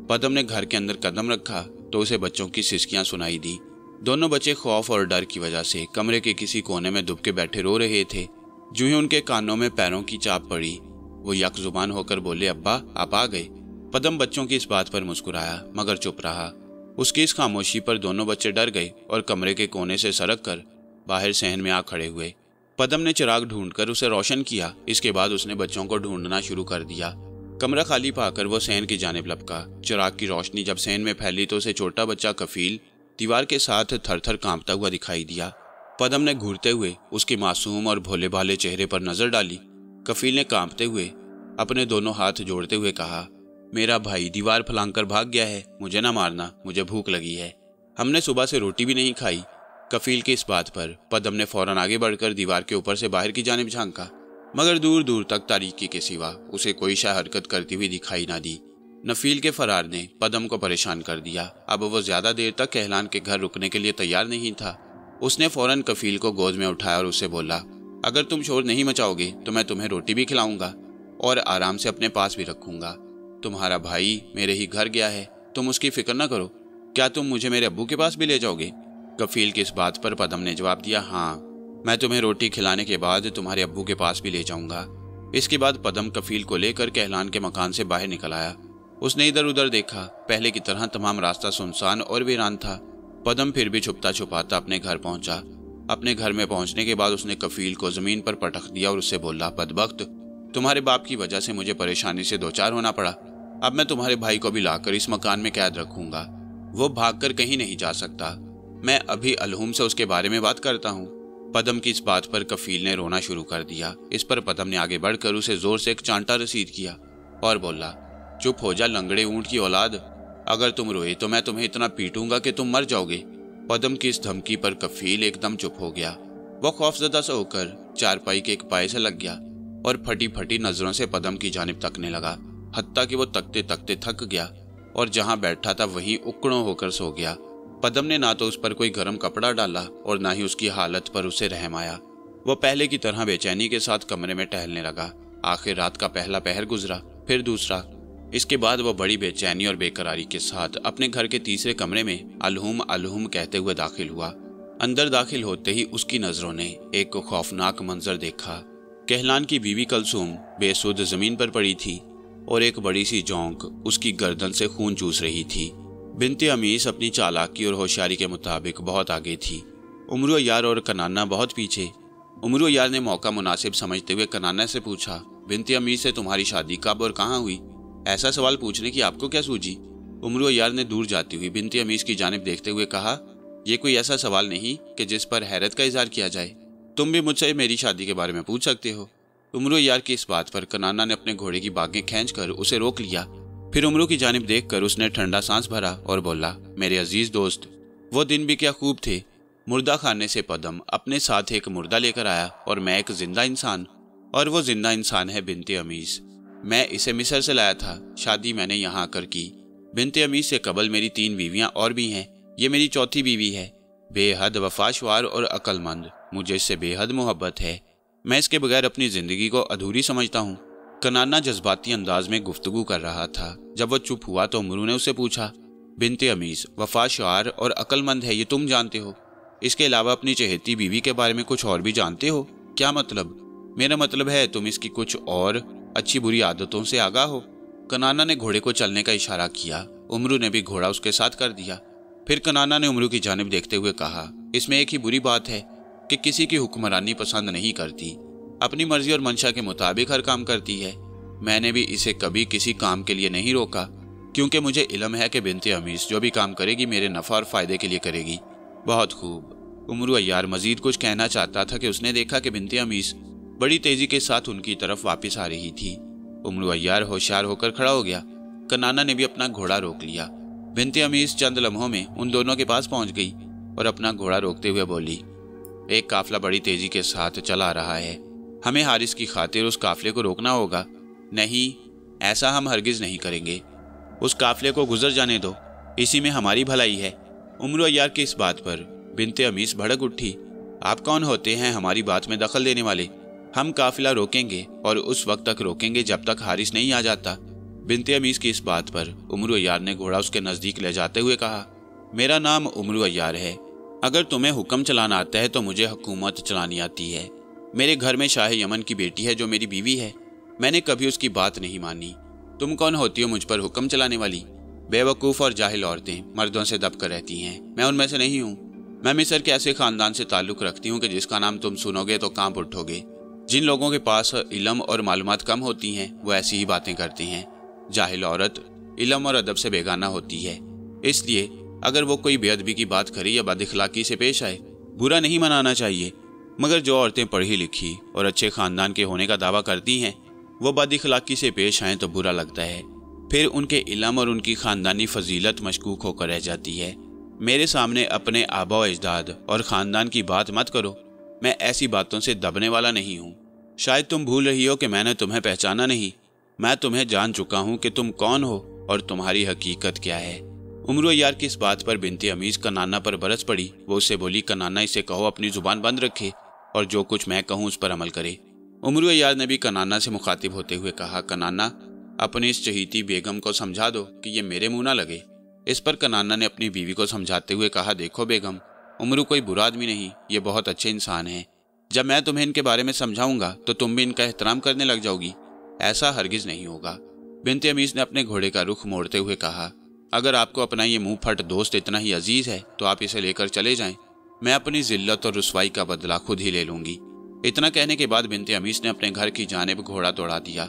पदम ने घर के अंदर कदम रखा तो उसे बच्चों की सिसकियां सुनाई दी। दोनों बच्चे खौफ और डर की वजह से कमरे के किसी कोने में दुब के बैठे रो रहे थे। जो ही उनके कानों में पैरों की चाप पड़ी, वो यक जुबान होकर बोले, अब्बा आप आ गए। पदम बच्चों की इस बात पर मुस्कुराया मगर चुप रहा। उसकी इस खामोशी पर दोनों बच्चे डर गए और कमरे के कोने से सरक कर बाहर सहन में आ खड़े हुए। पदम ने चिराग ढूंढकर उसे रोशन किया। इसके बाद उसने बच्चों को ढूंढना शुरू कर दिया। कमरा खाली पाकर वो सहन की जानिब लपका। चिराग की रोशनी जब सहन में फैली तो उसे छोटा बच्चा कफील दीवार के साथ थर थर कांपता हुआ दिखाई दिया। पदम ने घूरते हुए उसके मासूम और भोले भाले चेहरे पर नजर डाली। कफील ने कांपते हुए अपने दोनों हाथ जोड़ते हुए कहा, मेरा भाई दीवार फलांग भाग गया है, मुझे ना मारना, मुझे भूख लगी है, हमने सुबह से रोटी भी नहीं खाई। कफील की इस बात पर पदम ने फौरन आगे बढ़कर दीवार के ऊपर से बाहर की जानिब झांका, मगर दूर दूर तक तारीकी के सिवा उसे कोई शय हरकत करती हुई दिखाई ना दी। नफील के फरार ने पदम को परेशान कर दिया। अब वो ज्यादा देर तक कहलान के घर रुकने के लिए तैयार नहीं था। उसने फौरन कफील को गोद में उठाया और उससे बोला, अगर तुम शोर नहीं मचाओगे तो मैं तुम्हें रोटी भी खिलाऊंगा और आराम से अपने पास भी रखूंगा। तुम्हारा भाई मेरे ही घर गया है, तुम उसकी फिक्र न करो। क्या तुम मुझे मेरे अब्बू के पास भी ले जाओगे? कफील की इस बात पर पदम ने जवाब दिया, हाँ, मैं तुम्हें रोटी खिलाने के बाद तुम्हारे अब्बू के पास भी ले जाऊंगा। इसके बाद पदम कफील को लेकर कहलान के मकान से बाहर निकल आया। उसने इधर उधर देखा। पहले की तरह तमाम रास्ता सुनसान और वीरान था। पदम फिर भी छुपता छुपाता अपने घर पहुंचा। अपने घर में पहुंचने के बाद उसने कफील को जमीन पर पटक दिया और उससे बोला, बदबख्त, तुम्हारे बाप की वजह से मुझे परेशानी से दो चार होना पड़ा। अब मैं तुम्हारे भाई को भी लाकर इस मकान में कैद रखूंगा। वो भागकर कहीं नहीं जा सकता। मैं अभी अलहुम से उसके बारे में बात करता हूँ। पदम की इस बात पर कफील ने रोना शुरू कर दिया। इस पर पदम ने आगे बढ़कर उसे जोर से एक चांटा रसीद किया और बोला, चुप हो जा लंगड़े ऊंट की औलाद, अगर तुम रोए तो मैं तुम्हें इतना पीटूंगा कि तुम मर जाओगे। पदम की इस धमकी पर कफील एकदम चुप हो गया। वो खौफजदा सा होकर चारपाई के एक पाए से लग गया और फटी फटी नजरों से पदम की जानिब तकने लगा। हत्ता कि वो तकते तकते थक गया और जहां बैठा था वहीं उकड़ों होकर सो गया। पदम ने ना तो उस पर कोई गर्म कपड़ा डाला और ना ही उसकी हालत पर उसे रहम आया। वो पहले की तरह बेचैनी के साथ कमरे में टहलने लगा। आखिर रात का पहला पहर गुजरा, फिर दूसरा। इसके बाद वो बड़ी बेचैनी और बेकरारी के साथ अपने घर के तीसरे कमरे में अलहुम अलहुम कहते हुए दाखिल हुआ। अंदर दाखिल होते ही उसकी नजरों ने एक खौफनाक मंजर देखा। कहलान की बीवी कलसूम बेसुध जमीन पर पड़ी थी और एक बड़ी सी जोंक उसकी गर्दन से खून चूस रही थी। बिन्ते अमीस अपनी चालाकी और होशियारी के मुताबिक बहुत आगे थी। उमरो यार और कनाना बहुत पीछे। उमरो यार ने मौका मुनासिब समझते हुए कनाना से पूछा, बिन्ते अमीस से तुम्हारी शादी कब और कहाँ हुई? ऐसा सवाल पूछने की आपको क्या सूझी? उमरो यार ने दूर जाती हुई बिन्ते अमीस की जानिब देखते हुए कहा, यह कोई ऐसा सवाल नहीं कि जिस पर हैरत का इजहार किया जाए। तुम भी मुझसे मेरी शादी के बारे में पूछ सकते हो। उमरो यार की इस बात पर कनाना ने अपने घोड़े की बागें खींचकर उसे रोक लिया। फिर उमरो की जानिब देखकर उसने ठंडा सांस भरा और बोला, मेरे अजीज दोस्त, वो दिन भी क्या खूब थे। मुर्दा खाने से पदम अपने साथ एक मुर्दा लेकर आया और मैं एक जिंदा इंसान, और वो जिंदा इंसान है बिन्ते अमीस। मैं इसे मिस्र से लाया था। शादी मैंने यहाँ आकर की। बिन्ते अमीस से कबल मेरी 3 बीवियां और भी हैं। ये मेरी चौथी बीवी है। बेहद वफाशवार और अक्लमंद। मुझे इससे बेहद मोहब्बत है। मैं इसके बगैर अपनी जिंदगी को अधूरी समझता हूँ। कनाना जज्बाती अंदाज में गुफ्तगू कर रहा था। जब वो चुप हुआ तो उमरू ने उससे पूछा, बिन्ते अमीस वफादार और अक्लमंद है, ये तुम जानते हो। इसके अलावा अपनी चहेती बीवी के बारे में कुछ और भी जानते हो। क्या मतलब? मेरा मतलब है तुम इसकी कुछ और अच्छी बुरी आदतों से आगाह हो। कनाना ने घोड़े को चलने का इशारा किया। उमरू ने भी घोड़ा उसके साथ कर दिया। फिर कनाना ने उमरू की जानिब देखते हुए कहा, इसमें एक ही बुरी बात है कि किसी की हुक्मरानी पसंद नहीं करती, अपनी मर्जी और मंशा के मुताबिक हर काम करती है। मैंने भी इसे कभी किसी काम के लिए नहीं रोका, क्योंकि मुझे इल्म है कि बिन्ते अमीस जो भी काम करेगी मेरे नफ़ा और फ़ायदे के लिए करेगी। बहुत खूब। उमरू अय्यार मजीद कुछ कहना चाहता था कि उसने देखा कि बिन्ते अमीस बड़ी तेजी के साथ उनकी तरफ वापस आ रही थी। उमरू अय्यार होशियार होकर खड़ा हो गया। कनाना ने भी अपना घोड़ा रोक लिया। बिन्ते अमीस चंद लम्हों में उन दोनों के पास पहुंच गई और अपना घोड़ा रोकते हुए बोली, एक काफिला बड़ी तेजी के साथ चला आ रहा है, हमें हारिस की खातिर उस काफिले को रोकना होगा। नहीं, ऐसा हम हरगिज नहीं करेंगे। उस काफिले को गुजर जाने दो, इसी में हमारी भलाई है। उमरू अय्यार की इस बात पर बिन्ते अमीस भड़क उठी। आप कौन होते हैं हमारी बात में दखल देने वाले? हम काफिला रोकेंगे और उस वक्त तक रोकेंगे जब तक हारिस नहीं आ जाता। बिन्ते अमीस की इस बात पर उमरू अय्यार ने घोड़ा उसके नज़दीक ले जाते हुए कहा, मेरा नाम उमरू अय्यार है। अगर तुम्हें हुक्म चलाना आता है तो मुझे हुकूमत चलानी आती है। मेरे घर में शाह यमन की बेटी है जो मेरी बीवी है। मैंने कभी उसकी बात नहीं मानी। तुम कौन होती हो मुझ पर हुक्म चलाने वाली? बेवकूफ़ और जाहिल औरतें मर्दों से दब कर रहती हैं, मैं उनमें से नहीं हूँ। मैं मिस्र के ऐसे ख़ानदान से ताल्लुक़ रखती हूँ कि जिसका नाम तुम सुनोगे तो कांप उठोगे। जिन लोगों के पास इल्म और मालूमात कम होती हैं वो ऐसी ही बातें करते हैं। जाहिल औरत इल्म और अदब से बेगाना होती है, इसलिए अगर वो कोई बेअदबी की बात करे या बदअखलाकी से पेश आए, बुरा नहीं मनाना चाहिए। मगर जो औरतें पढ़ी लिखी और अच्छे ख़ानदान के होने का दावा करती हैं, वो बदअखलाकी से पेश आएँ तो बुरा लगता है। फिर उनके इल्म और उनकी ख़ानदानी फजीलत मशकूक होकर रह जाती है। मेरे सामने अपने आबा व अजदाद और ख़ानदान की बात मत करो। मैं ऐसी बातों से दबने वाला नहीं हूँ। शायद तुम भूल रही हो कि मैंने तुम्हें पहचाना नहीं। मैं तुम्हें जान चुका हूँ कि तुम कौन हो और तुम्हारी हकीकत क्या है। उमरू अय्यार की इस बात पर बिन्ते अमीस कनाना पर बरस पड़ी। वो उससे बोली, कनाना इसे कहो अपनी जुबान बंद रखे और जो कुछ मैं कहूँ उस पर अमल करे। उमरू अय्यार ने भी कनाना से मुखातिब होते हुए कहा, कनाना अपनी इस चहीती बेगम को समझा दो कि ये मेरे मुंह ना लगे। इस पर कनाना ने अपनी बीवी को समझाते हुए कहा, देखो बेगम, उमरू कोई बुरा आदमी नहीं, ये बहुत अच्छे इंसान हैं। जब मैं तुम्हें इनके बारे में समझाऊंगा तो तुम भी इनका एहतराम करने लग जाओगी। ऐसा हरगिज नहीं होगा। बिन्ते अमीस ने अपने घोड़े का रुख मोड़ते हुए कहा, अगर आपको अपना ये मुंह फट दोस्त इतना ही अजीज है तो आप इसे लेकर चले जाएं। मैं अपनी जिल्लत और रुसवाई का बदला खुद ही ले लूंगी। इतना कहने के बाद बिन्ते अमीस ने अपने घर की जानिब घोड़ा दौड़ा दिया।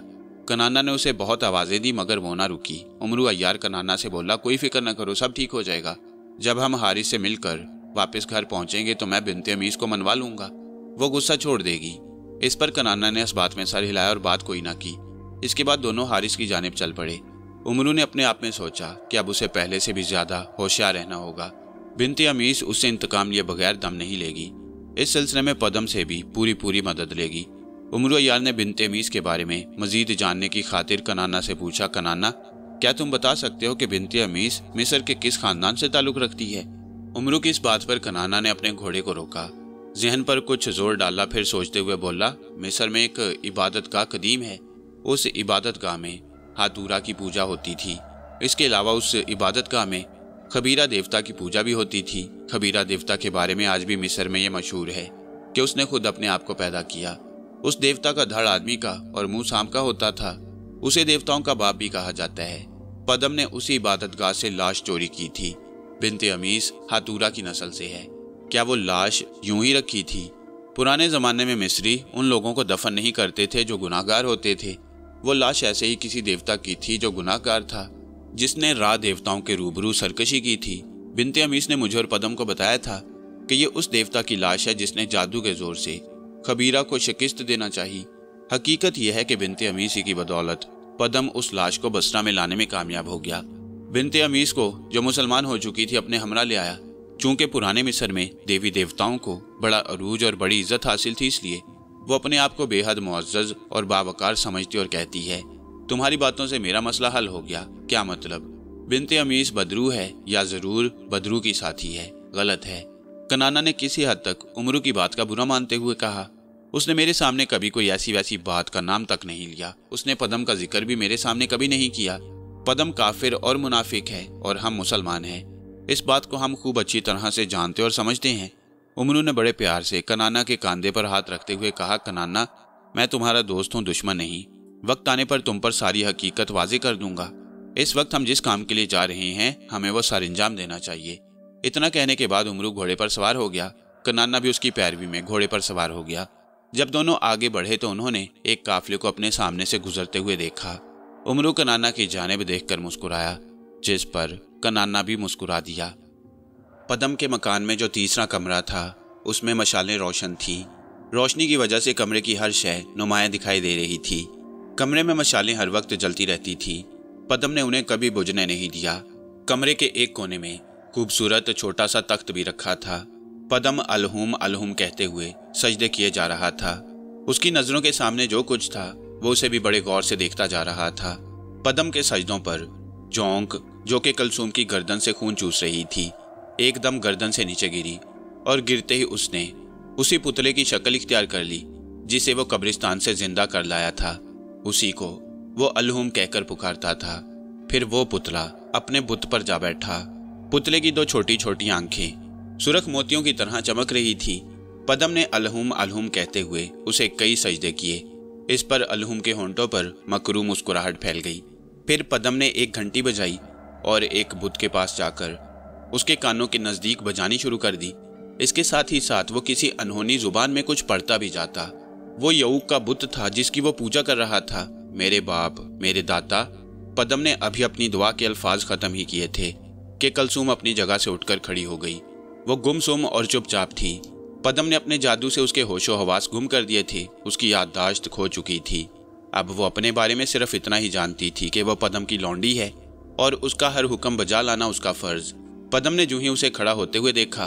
कनाना ने उसे बहुत आवाज़ें दी मगर वो ना रुकी। उमरू अय्यार कनाना से बोला, कोई फिक्र न करो, सब ठीक हो जाएगा। जब हम हारिस से मिलकर वापस घर पहुंचेंगे तो मैं बिन्ते अमीस को मनवा लूंगा, वो गुस्सा छोड़ देगी। इस पर कनाना ने इस बात में सर हिलाया और बात कोई ना की। इसके बाद दोनों हारिस की जानिब चल पड़े। उमरू ने अपने आप में सोचा कि अब उसे पहले से भी ज्यादा होशियार रहना होगा। बिन्ते अमीस उससे इंतकाम लिए बगैर दम नहीं लेगी। इस सिलसिले में पदम से भी पूरी मदद लेगी। उमरू अय्यार ने बिन्ते अमीस के बारे में मजीद जानने की खातिर कनाना से पूछा, कनाना क्या तुम बता सकते हो कि बिन्ते अमीस मिस्र के किस खानदान से ताल्लुक़ रखती है? उमरू की इस बात पर कनाना ने अपने घोड़े को रोका, जहन पर कुछ जोर डाला, फिर सोचते हुए बोला, मिस्र में एक इबादत गाह कदीम है। उस इबादत गाह में हातूरा की पूजा होती थी। इसके अलावा उस इबादत गाह में खबीरा देवता की पूजा भी होती थी। खबीरा देवता के बारे में आज भी मिस्र में ये मशहूर है कि उसने खुद अपने आप को पैदा किया। उस देवता का धड़ आदमी का और मुंह सांप का होता था। उसे देवताओं का बाप भी कहा जाता है। पदम ने उसी इबादत गाह से लाश चोरी की थी। बिन्ते अमीस हातूरा की नस्ल से है। क्या वो लाश यूं ही रखी थी? पुराने ज़माने में मिस्री उन लोगों को दफन नहीं करते थे जो गुनाहगार होते थे। वो लाश ऐसे ही किसी देवता की थी जो गुनाहगार था, जिसने राह देवताओं के रूबरू सरकशी की थी। बिन्ते अमीस ने मुझे और पदम को बताया था कि ये उस देवता की लाश है जिसने जादू के जोर से खबीरा को शिकस्त देना चाहिए। हकीकत यह है कि बिन्ते अमीस की बदौलत पदम उस लाश को बसरा में लाने में कामयाब हो गया। बिन्ते अमीस को जो मुसलमान हो चुकी थी अपने हमरा ले आया। चूंकि पुराने मिस्र में देवी देवताओं को बड़ा अरूज और बड़ी इज्जत हासिल थी, इसलिए वो अपने आप को बेहद मुअज़्ज़ज़ और बावकार समझती और कहती है, तुम्हारी बातों से मेरा मसला हल हो गया। क्या मतलब? बिन्ते अमीस बदरू है या ज़रूर बदरू की साथी है? गलत है। कनाना ने किसी हद तक उमरू की बात का बुरा मानते हुए कहा, उसने मेरे सामने कभी कोई ऐसी वैसी बात का नाम तक नहीं लिया। उसने पदम का जिक्र भी मेरे सामने कभी नहीं किया। पदम काफिर और मुनाफिक है और हम मुसलमान हैं। इस बात को हम खूब अच्छी तरह से जानते और समझते हैं। उमरू ने बड़े प्यार से कनाना के कंधे पर हाथ रखते हुए कहा, कनाना, मैं तुम्हारा दोस्त हूँ, दुश्मन नहीं। वक्त आने पर तुम पर सारी हकीकत वाज़ेह कर दूंगा। इस वक्त हम जिस काम के लिए जा रहे हैं हमें वो सर अंजाम देना चाहिए। इतना कहने के बाद उमरू घोड़े पर सवार हो गया। कनाना भी उसकी पैरवी में घोड़े पर सवार हो गया। जब दोनों आगे बढ़े तो उन्होंने एक काफिले को अपने सामने से गुजरते हुए देखा। उमरू कनाना की जानिब देखकर मुस्कुराया, जिस पर कनाना भी मुस्कुरा दिया। पदम के मकान में जो तीसरा कमरा था उसमें मशालें रोशन थीं। रोशनी की वजह से कमरे की हर शय नुमायां दिखाई दे रही थी। कमरे में मशालें हर वक्त जलती रहती थी। पदम ने उन्हें कभी बुझने नहीं दिया। कमरे के एक कोने में खूबसूरत छोटा सा तख्त भी रखा था। पदम अलहुम अलहुम कहते हुए सजदे किए जा रहा था। उसकी नजरों के सामने जो कुछ था वो उसे भी बड़े गौर से देखता जा रहा था। पदम के सजदों पर जोंक, जो कि कलसूम की गर्दन से खून चूस रही थी, एकदम गर्दन से नीचे गिरी और गिरते ही उसने उसी पुतले की शक्ल इख्तियार कर ली जिसे वो कब्रिस्तान से जिंदा कर लाया था। उसी को वो अलहुम कहकर पुकारता था। फिर वो पुतला अपने बुत पर जा बैठा। पुतले की दो छोटी छोटी आंखें सुरख मोतियों की तरह चमक रही थी। पदम ने अलहुम अलहुम कहते हुए उसे कई सजदे किए। इस पर अलहुम के होंठों पर मकरू मुस्कुराहट फैल गई। फिर पदम ने एक घंटी बजाई और एक बुत के पास जाकर उसके कानों के नजदीक बजानी शुरू कर दी। इसके साथ ही साथ वो किसी अनहोनी जुबान में कुछ पढ़ता भी जाता। वो यऊक का बुत था जिसकी वो पूजा कर रहा था। मेरे बाप, मेरे दाता। पदम ने अभी अपनी दुआ के अल्फाज खत्म ही किए थे कि कलसूम अपनी जगह से उठकर खड़ी हो गई। वो गुमसुम और चुपचाप थी। पदम ने अपने जादू से उसके होशो हवास गुम कर दिए थे। उसकी याददाश्त खो चुकी थी। अब वो अपने बारे में सिर्फ इतना ही जानती थी कि वो पदम की लौंडी है और उसका हर हुक्म बजा लाना उसका फर्ज। पदम ने जो ही उसे खड़ा होते हुए देखा,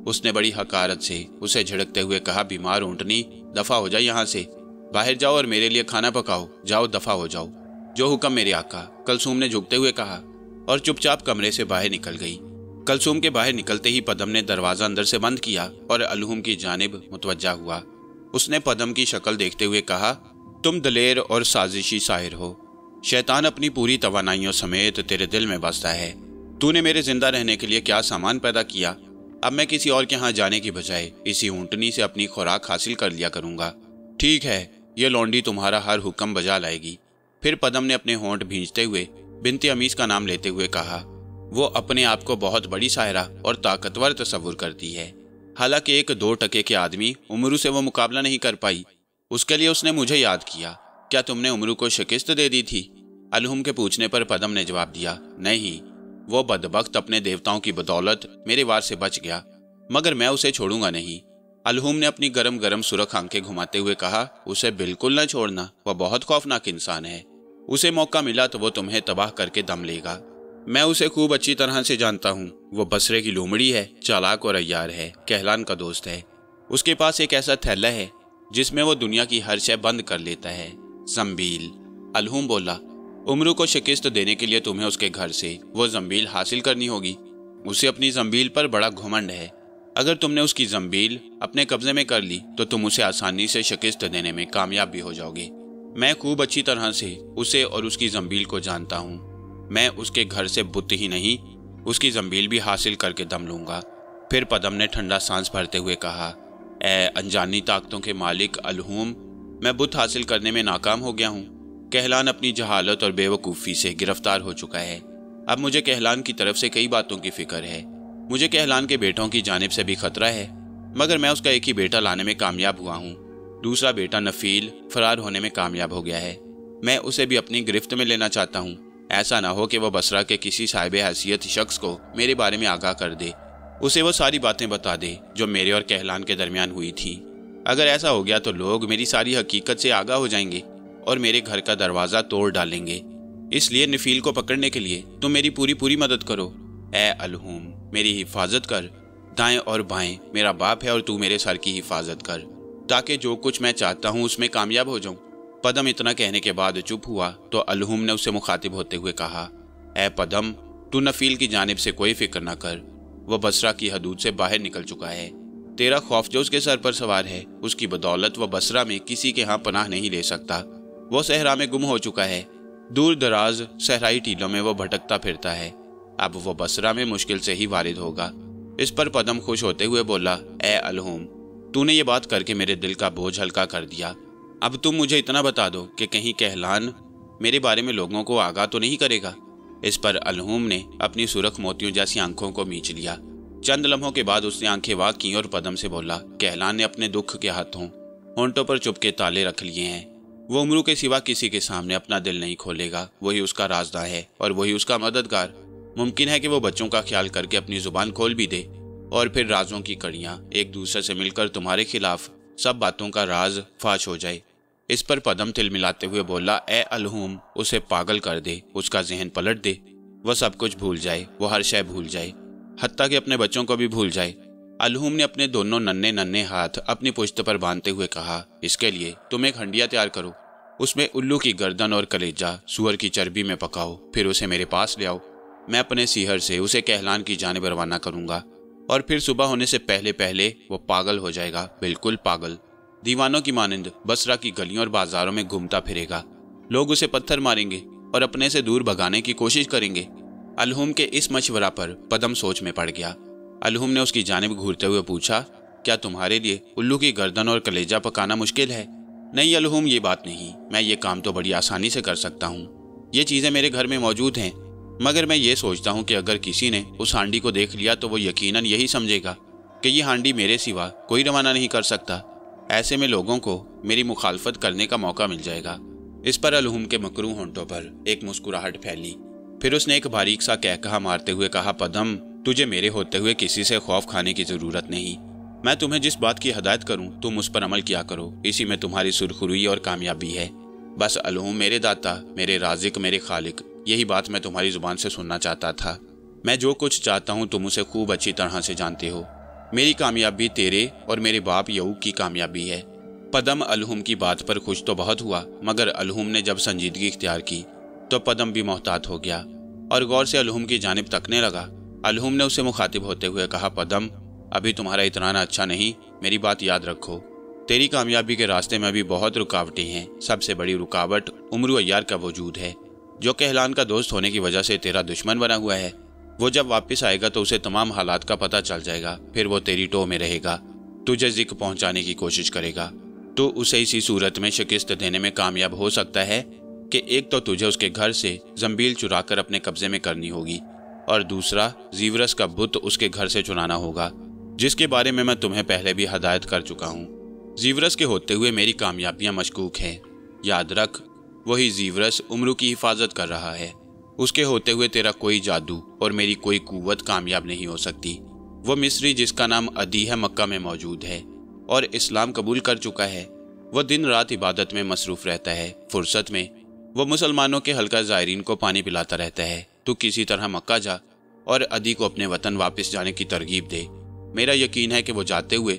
उसने बड़ी हकारत से उसे झिड़कते हुए कहा, बीमार ऊंटनी, दफा हो जाए यहाँ से। बाहर जाओ और मेरे लिए खाना पकाओ। जाओ, दफा हो जाओ। जो हुक्म मेरे आका, कलसूम ने झुकते हुए कहा और चुपचाप कमरे से बाहर निकल गई। कलसूम के बाहर निकलते ही पदम ने दरवाजा अंदर से बंद किया और अलहुम की जानिब मुतवज्जा हुआ। उसने पदम की शक्ल देखते हुए कहा, तुम दलेर और साजिशी शायर हो। शैतान अपनी पूरी तवानाइयों समेत तेरे दिल में बसता है। तूने मेरे जिंदा रहने के लिए क्या सामान पैदा किया। अब मैं किसी और के यहाँ जाने की बजाय इसी ऊंटनी से अपनी खुराक हासिल कर लिया करूंगा। ठीक है, ये लौंडी तुम्हारा हर हुक्म बजा लाएगी। फिर पदम ने अपने होंठ भींचते हुए बिनते अमीस का नाम लेते हुए कहा। वो अपने आप को बहुत बड़ी शायरा और ताकतवर तस्वुर करती है। हालांकि एक 2 टके के आदमी उमरू से वो मुकाबला नहीं कर पाई। उसके लिए उसने मुझे याद किया। क्या तुमने उमरू को शिकस्त दे दी थी? अलहुम के पूछने पर पदम ने जवाब दिया, नहीं, वो बदबख्त अपने देवताओं की बदौलत मेरे वार से बच गया, मगर मैं उसे छोड़ूंगा नहीं। अलहुम ने अपनी गरम गरम सुरख आंखें घुमाते हुए कहा, उसे बिल्कुल न छोड़ना। वह बहुत खौफनाक इंसान है। उसे मौका मिला तो वो तुम्हें तबाह करके दम लेगा। मैं उसे खूब अच्छी तरह से जानता हूँ। वो बसरे की लोमड़ी है, चालाक और अय्यार है, कहलान का दोस्त है। उसके पास एक ऐसा थैला है जिसमें वो दुनिया की हर शय बंद कर लेता है। जंबील। अलहुम बोला, उमरू को शिकस्त देने के लिए तुम्हें उसके घर से वो जंबील हासिल करनी होगी। उसे अपनी जंबील पर बड़ा घमंड है। अगर तुमने उसकी जंबील अपने कब्जे में कर ली तो तुम उसे आसानी से शिकस्त देने में कामयाब भी हो जाओगे। मैं खूब अच्छी तरह से उसे और उसकी जंबील को जानता हूँ। मैं उसके घर से बुत ही नहीं, उसकी जंबील भी हासिल करके दम लूंगा। फिर पदम ने ठंडा सांस भरते हुए कहा, ए अनजानी ताकतों के मालिक अलहुम, मैं बुत हासिल करने में नाकाम हो गया हूँ। कहलान अपनी जहालत और बेवकूफ़ी से गिरफ्तार हो चुका है। अब मुझे कहलान की तरफ से कई बातों की फिक्र है। मुझे कहलान के बेटों की जानिब से भी खतरा है, मगर मैं उसका एक ही बेटा लाने में कामयाब हुआ हूँ। दूसरा बेटा नफील फरार होने में कामयाब हो गया है। मैं उसे भी अपनी गिरफ्त में लेना चाहता हूँ। ऐसा ना हो कि वह बसरा के किसी साहिब हैसियत शख्स को मेरे बारे में आगाह कर दे, उसे वो सारी बातें बता दे जो मेरे और कहलान के दरमियान हुई थी। अगर ऐसा हो गया तो लोग मेरी सारी हकीकत से आगाह हो जाएंगे और मेरे घर का दरवाज़ा तोड़ डालेंगे। इसलिए नफील को पकड़ने के लिए तुम मेरी पूरी मदद करो। ए अलहुम, मेरी हिफाजत कर। दाएं और बाएं मेरा बाप है और तू मेरे सर की हिफाजत कर, ताकि जो कुछ मैं चाहता हूँ उसमें कामयाब हो जाऊँ। पदम इतना कहने के बाद चुप हुआ तो अलहुम ने उससे मुखातिब होते हुए कहा, ए पदम, तू नफील की जानिब से कोई फिक्र न कर। वह बसरा की हदूद से बाहर निकल चुका है। तेरा खौफ जो उसके सर पर सवार है, उसकी बदौलत वह बसरा में किसी के यहाँ पनाह नहीं ले सकता। वो सहरा में गुम हो चुका है। दूर दराज सहराई टीलों में वो भटकता फिरता है। अब वो बसरा में मुश्किल से ही वारिद होगा। इस पर पदम खुश होते हुए बोला, ए अलहूम, तूने ये बात करके मेरे दिल का बोझ हल्का कर दिया। अब तुम मुझे इतना बता दो कि कहीं कहलान मेरे बारे में लोगों को आगाह तो नहीं करेगा। इस पर अलहूम ने अपनी सुरख मोतियों जैसी आंखों को मींच लिया। चंद लम्हों के बाद उसने आंखें वाक की और पदम से बोला, कहलान ने अपने दुख के हाथों होंठों पर चुपके ताले रख लिए हैं। वो उमरू के सिवा किसी के सामने अपना दिल नहीं खोलेगा। वही उसका राजदा है और वही उसका मददगार। मुमकिन है कि वो बच्चों का ख्याल करके अपनी जुबान खोल भी दे और फिर राजों की कड़ियां एक दूसरे से मिलकर तुम्हारे खिलाफ सब बातों का राज फाश हो जाए। इस पर पदम तिल मिलाते हुए बोला, ए अलहूम, उसे पागल कर दे, उसका जहन पलट दे। वह सब कुछ भूल जाए, वो हर शय भूल जाए, हत्ता कि अपने बच्चों को भी भूल जाए। अलहूम ने अपने दोनों नन्हे नन्हे हाथ अपनी पुश्त पर बांधते हुए कहा, इसके लिए तुम एक हंडिया तैयार करो, उसमें उल्लू की गर्दन और कलेजा सूअर की चर्बी में पकाओ, फिर उसे मेरे पास ले आओ। मैं अपने सीहर से उसे कहलान की जानिब रवाना करूंगा और फिर सुबह होने से पहले पहले वो पागल हो जाएगा, बिल्कुल पागल। दीवानों की मानिंद बसरा की गलियों और बाजारों में घूमता फिरेगा। लोग उसे पत्थर मारेंगे और अपने से दूर भगाने की कोशिश करेंगे। अलहूम के इस मशवरा पर पदम सोच में पड़ गया। अलहूम ने उसकी जानिब घूरते हुए पूछा, क्या तुम्हारे लिए उल्लू की गर्दन और कलेजा पकाना मुश्किल है? नहीं अलहूम, ये बात नहीं। मैं ये काम तो बड़ी आसानी से कर सकता हूँ। ये चीज़ें मेरे घर में मौजूद हैं, मगर मैं ये सोचता हूँ कि अगर किसी ने उस हांडी को देख लिया तो वो यकीनन यही समझेगा कि ये हांडी मेरे सिवा कोई रवाना नहीं कर सकता। ऐसे में लोगों को मेरी मुखालफत करने का मौका मिल जाएगा। इस पर अलहूम के मकरू होंठों पर एक मुस्कुराहट फैली। फिर उसने एक बारीक सा कहकहा मारते हुए कहा, पदम, तुझे मेरे होते हुए किसी से खौफ खाने की जरूरत नहीं। मैं तुम्हें जिस बात की हदायत करूं तुम उस पर अमल किया करो, इसी में तुम्हारी सुरखरुई और कामयाबी है। बस अलहूम, मेरे दाता, मेरे राजिक, मेरे खालिक, यही बात मैं तुम्हारी जुबान से सुनना चाहता था। मैं जो कुछ चाहता हूँ तुम उसे खूब अच्छी तरह से जानते हो। मेरी कामयाबी तेरे और मेरे बाप यऊक की कामयाबी है। पदम अलहूम की बात पर खुश तो बहुत हुआ, मगर अलहूम ने जब संजीदगी इख्तियार की तो पदम भी मोहतात हो गया और गौर से अलहूम की जानिब तकने लगा। अलहूम ने उसे मुखातिब होते हुए कहा, पदम, अभी तुम्हारा इतराना अच्छा नहीं, मेरी बात याद रखो। तेरी कामयाबी के रास्ते में अभी बहुत रुकावटें हैं। सबसे बड़ी रुकावट उमरू अय्यार का वजूद है, जो कहलान का दोस्त होने की वजह से तेरा दुश्मन बना हुआ है। वो जब वापस आएगा तो उसे तमाम हालात का पता चल जाएगा। फिर वो तेरी टो में रहेगा, तुझे जिक पहुंचाने की कोशिश करेगा। तो उसे इसी सूरत में शिकस्त देने में कामयाब हो सकता है कि एक तो तुझे उसके घर से जंबील चुराकर अपने कब्जे में करनी होगी और दूसरा जीवरस का बुत उसके घर से चुराना होगा, जिसके बारे में मैं तुम्हें पहले भी हदायत कर चुका हूँ। जीवरस के होते हुए मेरी कामयाबियां मशकूक हैं। याद रख, वही जीवरस उम्रू की हिफाजत कर रहा है। उसके होते हुए तेरा कोई जादू और मेरी कोई कुव्वत कामयाब नहीं हो सकती। वो मिस्री जिसका नाम अदी है मक्का में मौजूद है और इस्लाम कबूल कर चुका है। वह दिन रात इबादत में मसरूफ रहता है। फुर्सत में वो मुसलमानों के हल्का ज़ायरीन को पानी पिलाता रहता है। तू किसी तरह मक्का जा और अदी को अपने वतन वापस जाने की तरगीब दे। मेरा यकीन है कि वो जाते हुए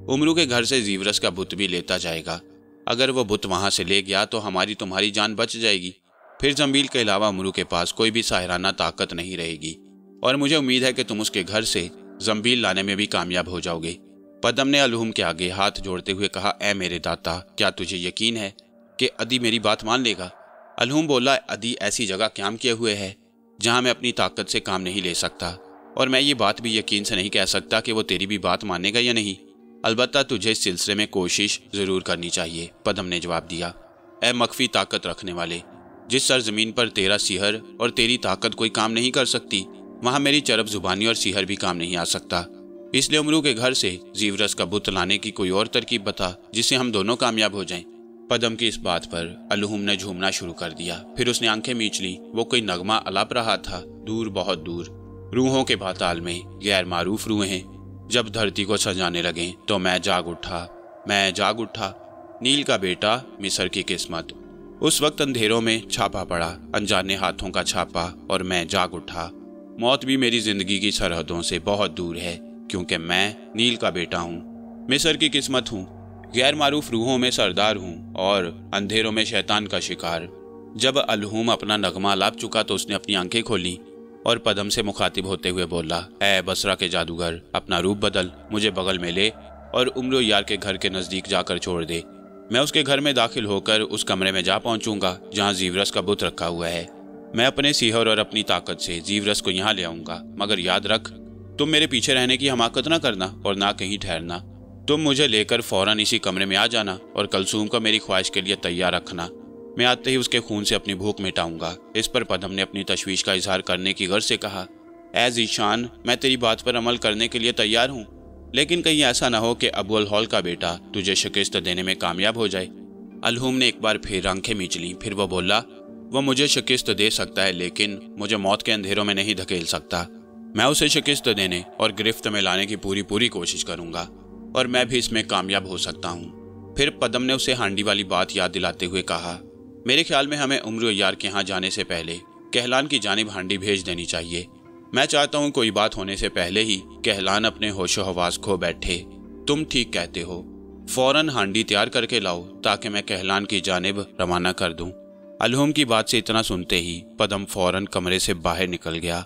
उमरू के घर से जीवरस का बुत भी लेता जाएगा। अगर वो बुत वहाँ से ले गया तो हमारी तुम्हारी जान बच जाएगी। फिर जंबील के अलावा उमरू के पास कोई भी साहिराना ताकत नहीं रहेगी और मुझे उम्मीद है कि तुम उसके घर से जंबील लाने में भी कामयाब हो जाओगे। पदम ने अलहूम के आगे हाथ जोड़ते हुए कहा, ए मेरे दाता, क्या तुझे यकीन है कि अदी मेरी बात मान लेगा? अलहूम बोला, अदी ऐसी जगह क्याम किए हुए है जहाँ मैं अपनी ताकत से काम नहीं ले सकता और मैं ये बात भी यकीन से नहीं कह सकता कि वो तेरी भी बात मानेगा या नहीं। अलबत्ता तुझे इस सिलसिले में कोशिश ज़रूर करनी चाहिए। पदम ने जवाब दिया, ए मख्फी ताकत रखने वाले, जिस सरजमीन पर तेरा सिहर और तेरी ताकत कोई काम नहीं कर सकती, वहाँ मेरी चरब जुबानी और सिहर भी काम नहीं आ सकता। इसलिए उमरू के घर से जीवरस का बुत लाने की कोई और तरकीब बता जिससे हम दोनों कामयाब हो जाएं। पदम की इस बात पर अलहूम ने झूमना शुरू कर दिया। फिर उसने आंखें मींच ली। वो कोई नगमा अलाप रहा था, दूर, बहुत दूर, रूहों के पाताल में गैर मारूफ रूहें जब धरती को सजाने लगे तो मैं जाग उठा, नील का बेटा, मिस्र की किस्मत। उस वक्त अंधेरों में छापा पड़ा, अनजाने हाथों का छापा, और मैं जाग उठा। मौत भी मेरी जिंदगी की सरहदों से बहुत दूर है, क्योंकि मैं नील का बेटा हूँ, मिस्र की किस्मत हूँ, गैर मारूफ रूहों में सरदार हूँ और अंधेरों में शैतान का शिकार। जब अलहूम अपना नगमा लाप चुका तो उसने अपनी आंखें खोली और पदम से मुखातिब होते हुए बोला, ऐ बसरा के जादूगर, अपना रूप बदल, मुझे बगल में ले और उम्र यार के घर के नज़दीक जाकर छोड़ दे। मैं उसके घर में दाखिल होकर उस कमरे में जा पहुंचूंगा जहां जीवरस का बुत रखा हुआ है। मैं अपने सीहर और अपनी ताकत से जीवरस को यहाँ ले आऊंगा, मगर याद रख, तुम मेरे पीछे रहने की हमाकत ना करना और ना कहीं ठहरना। तुम मुझे लेकर फौरन इसी कमरे में आ जाना और कलसूम को मेरी ख्वाहिश के लिए तैयार रखना। मैं आते ही उसके खून से अपनी भूख मिटाऊंगा। इस पर पदम ने अपनी तशवीश का इजहार करने की गर्ज से कहा, ऐ ज़ीशान, मैं तेरी बात पर अमल करने के लिए तैयार हूँ, लेकिन कहीं ऐसा ना हो कि अबू अल हौल का बेटा तुझे शिकस्त देने में कामयाब हो जाए। अलहूम ने एक बार फिर आंखें मींच लीं। फिर वो बोला, वो मुझे शिकस्त दे सकता है, लेकिन मुझे मौत के अंधेरों में नहीं धकेल सकता। मैं उसे शिकस्त देने और गिरफ्त में लाने की पूरी कोशिश करूंगा, और मैं भी इसमें कामयाब हो सकता हूँ। फिर पदम ने उसे हांडी वाली बात याद दिलाते हुए कहा, मेरे ख्याल में हमें उम्र यार के यहाँ जाने से पहले कहलान की जानिब हांडी भेज देनी चाहिए। मैं चाहता हूँ कोई बात होने से पहले ही कहलान अपने होशो हवास खो बैठे। तुम ठीक कहते हो, फौरन हांडी तैयार करके लाओ ताकि मैं कहलान की जानिब रवाना कर दूं। अलहूम की बात से इतना सुनते ही पदम फौरन कमरे से बाहर निकल गया।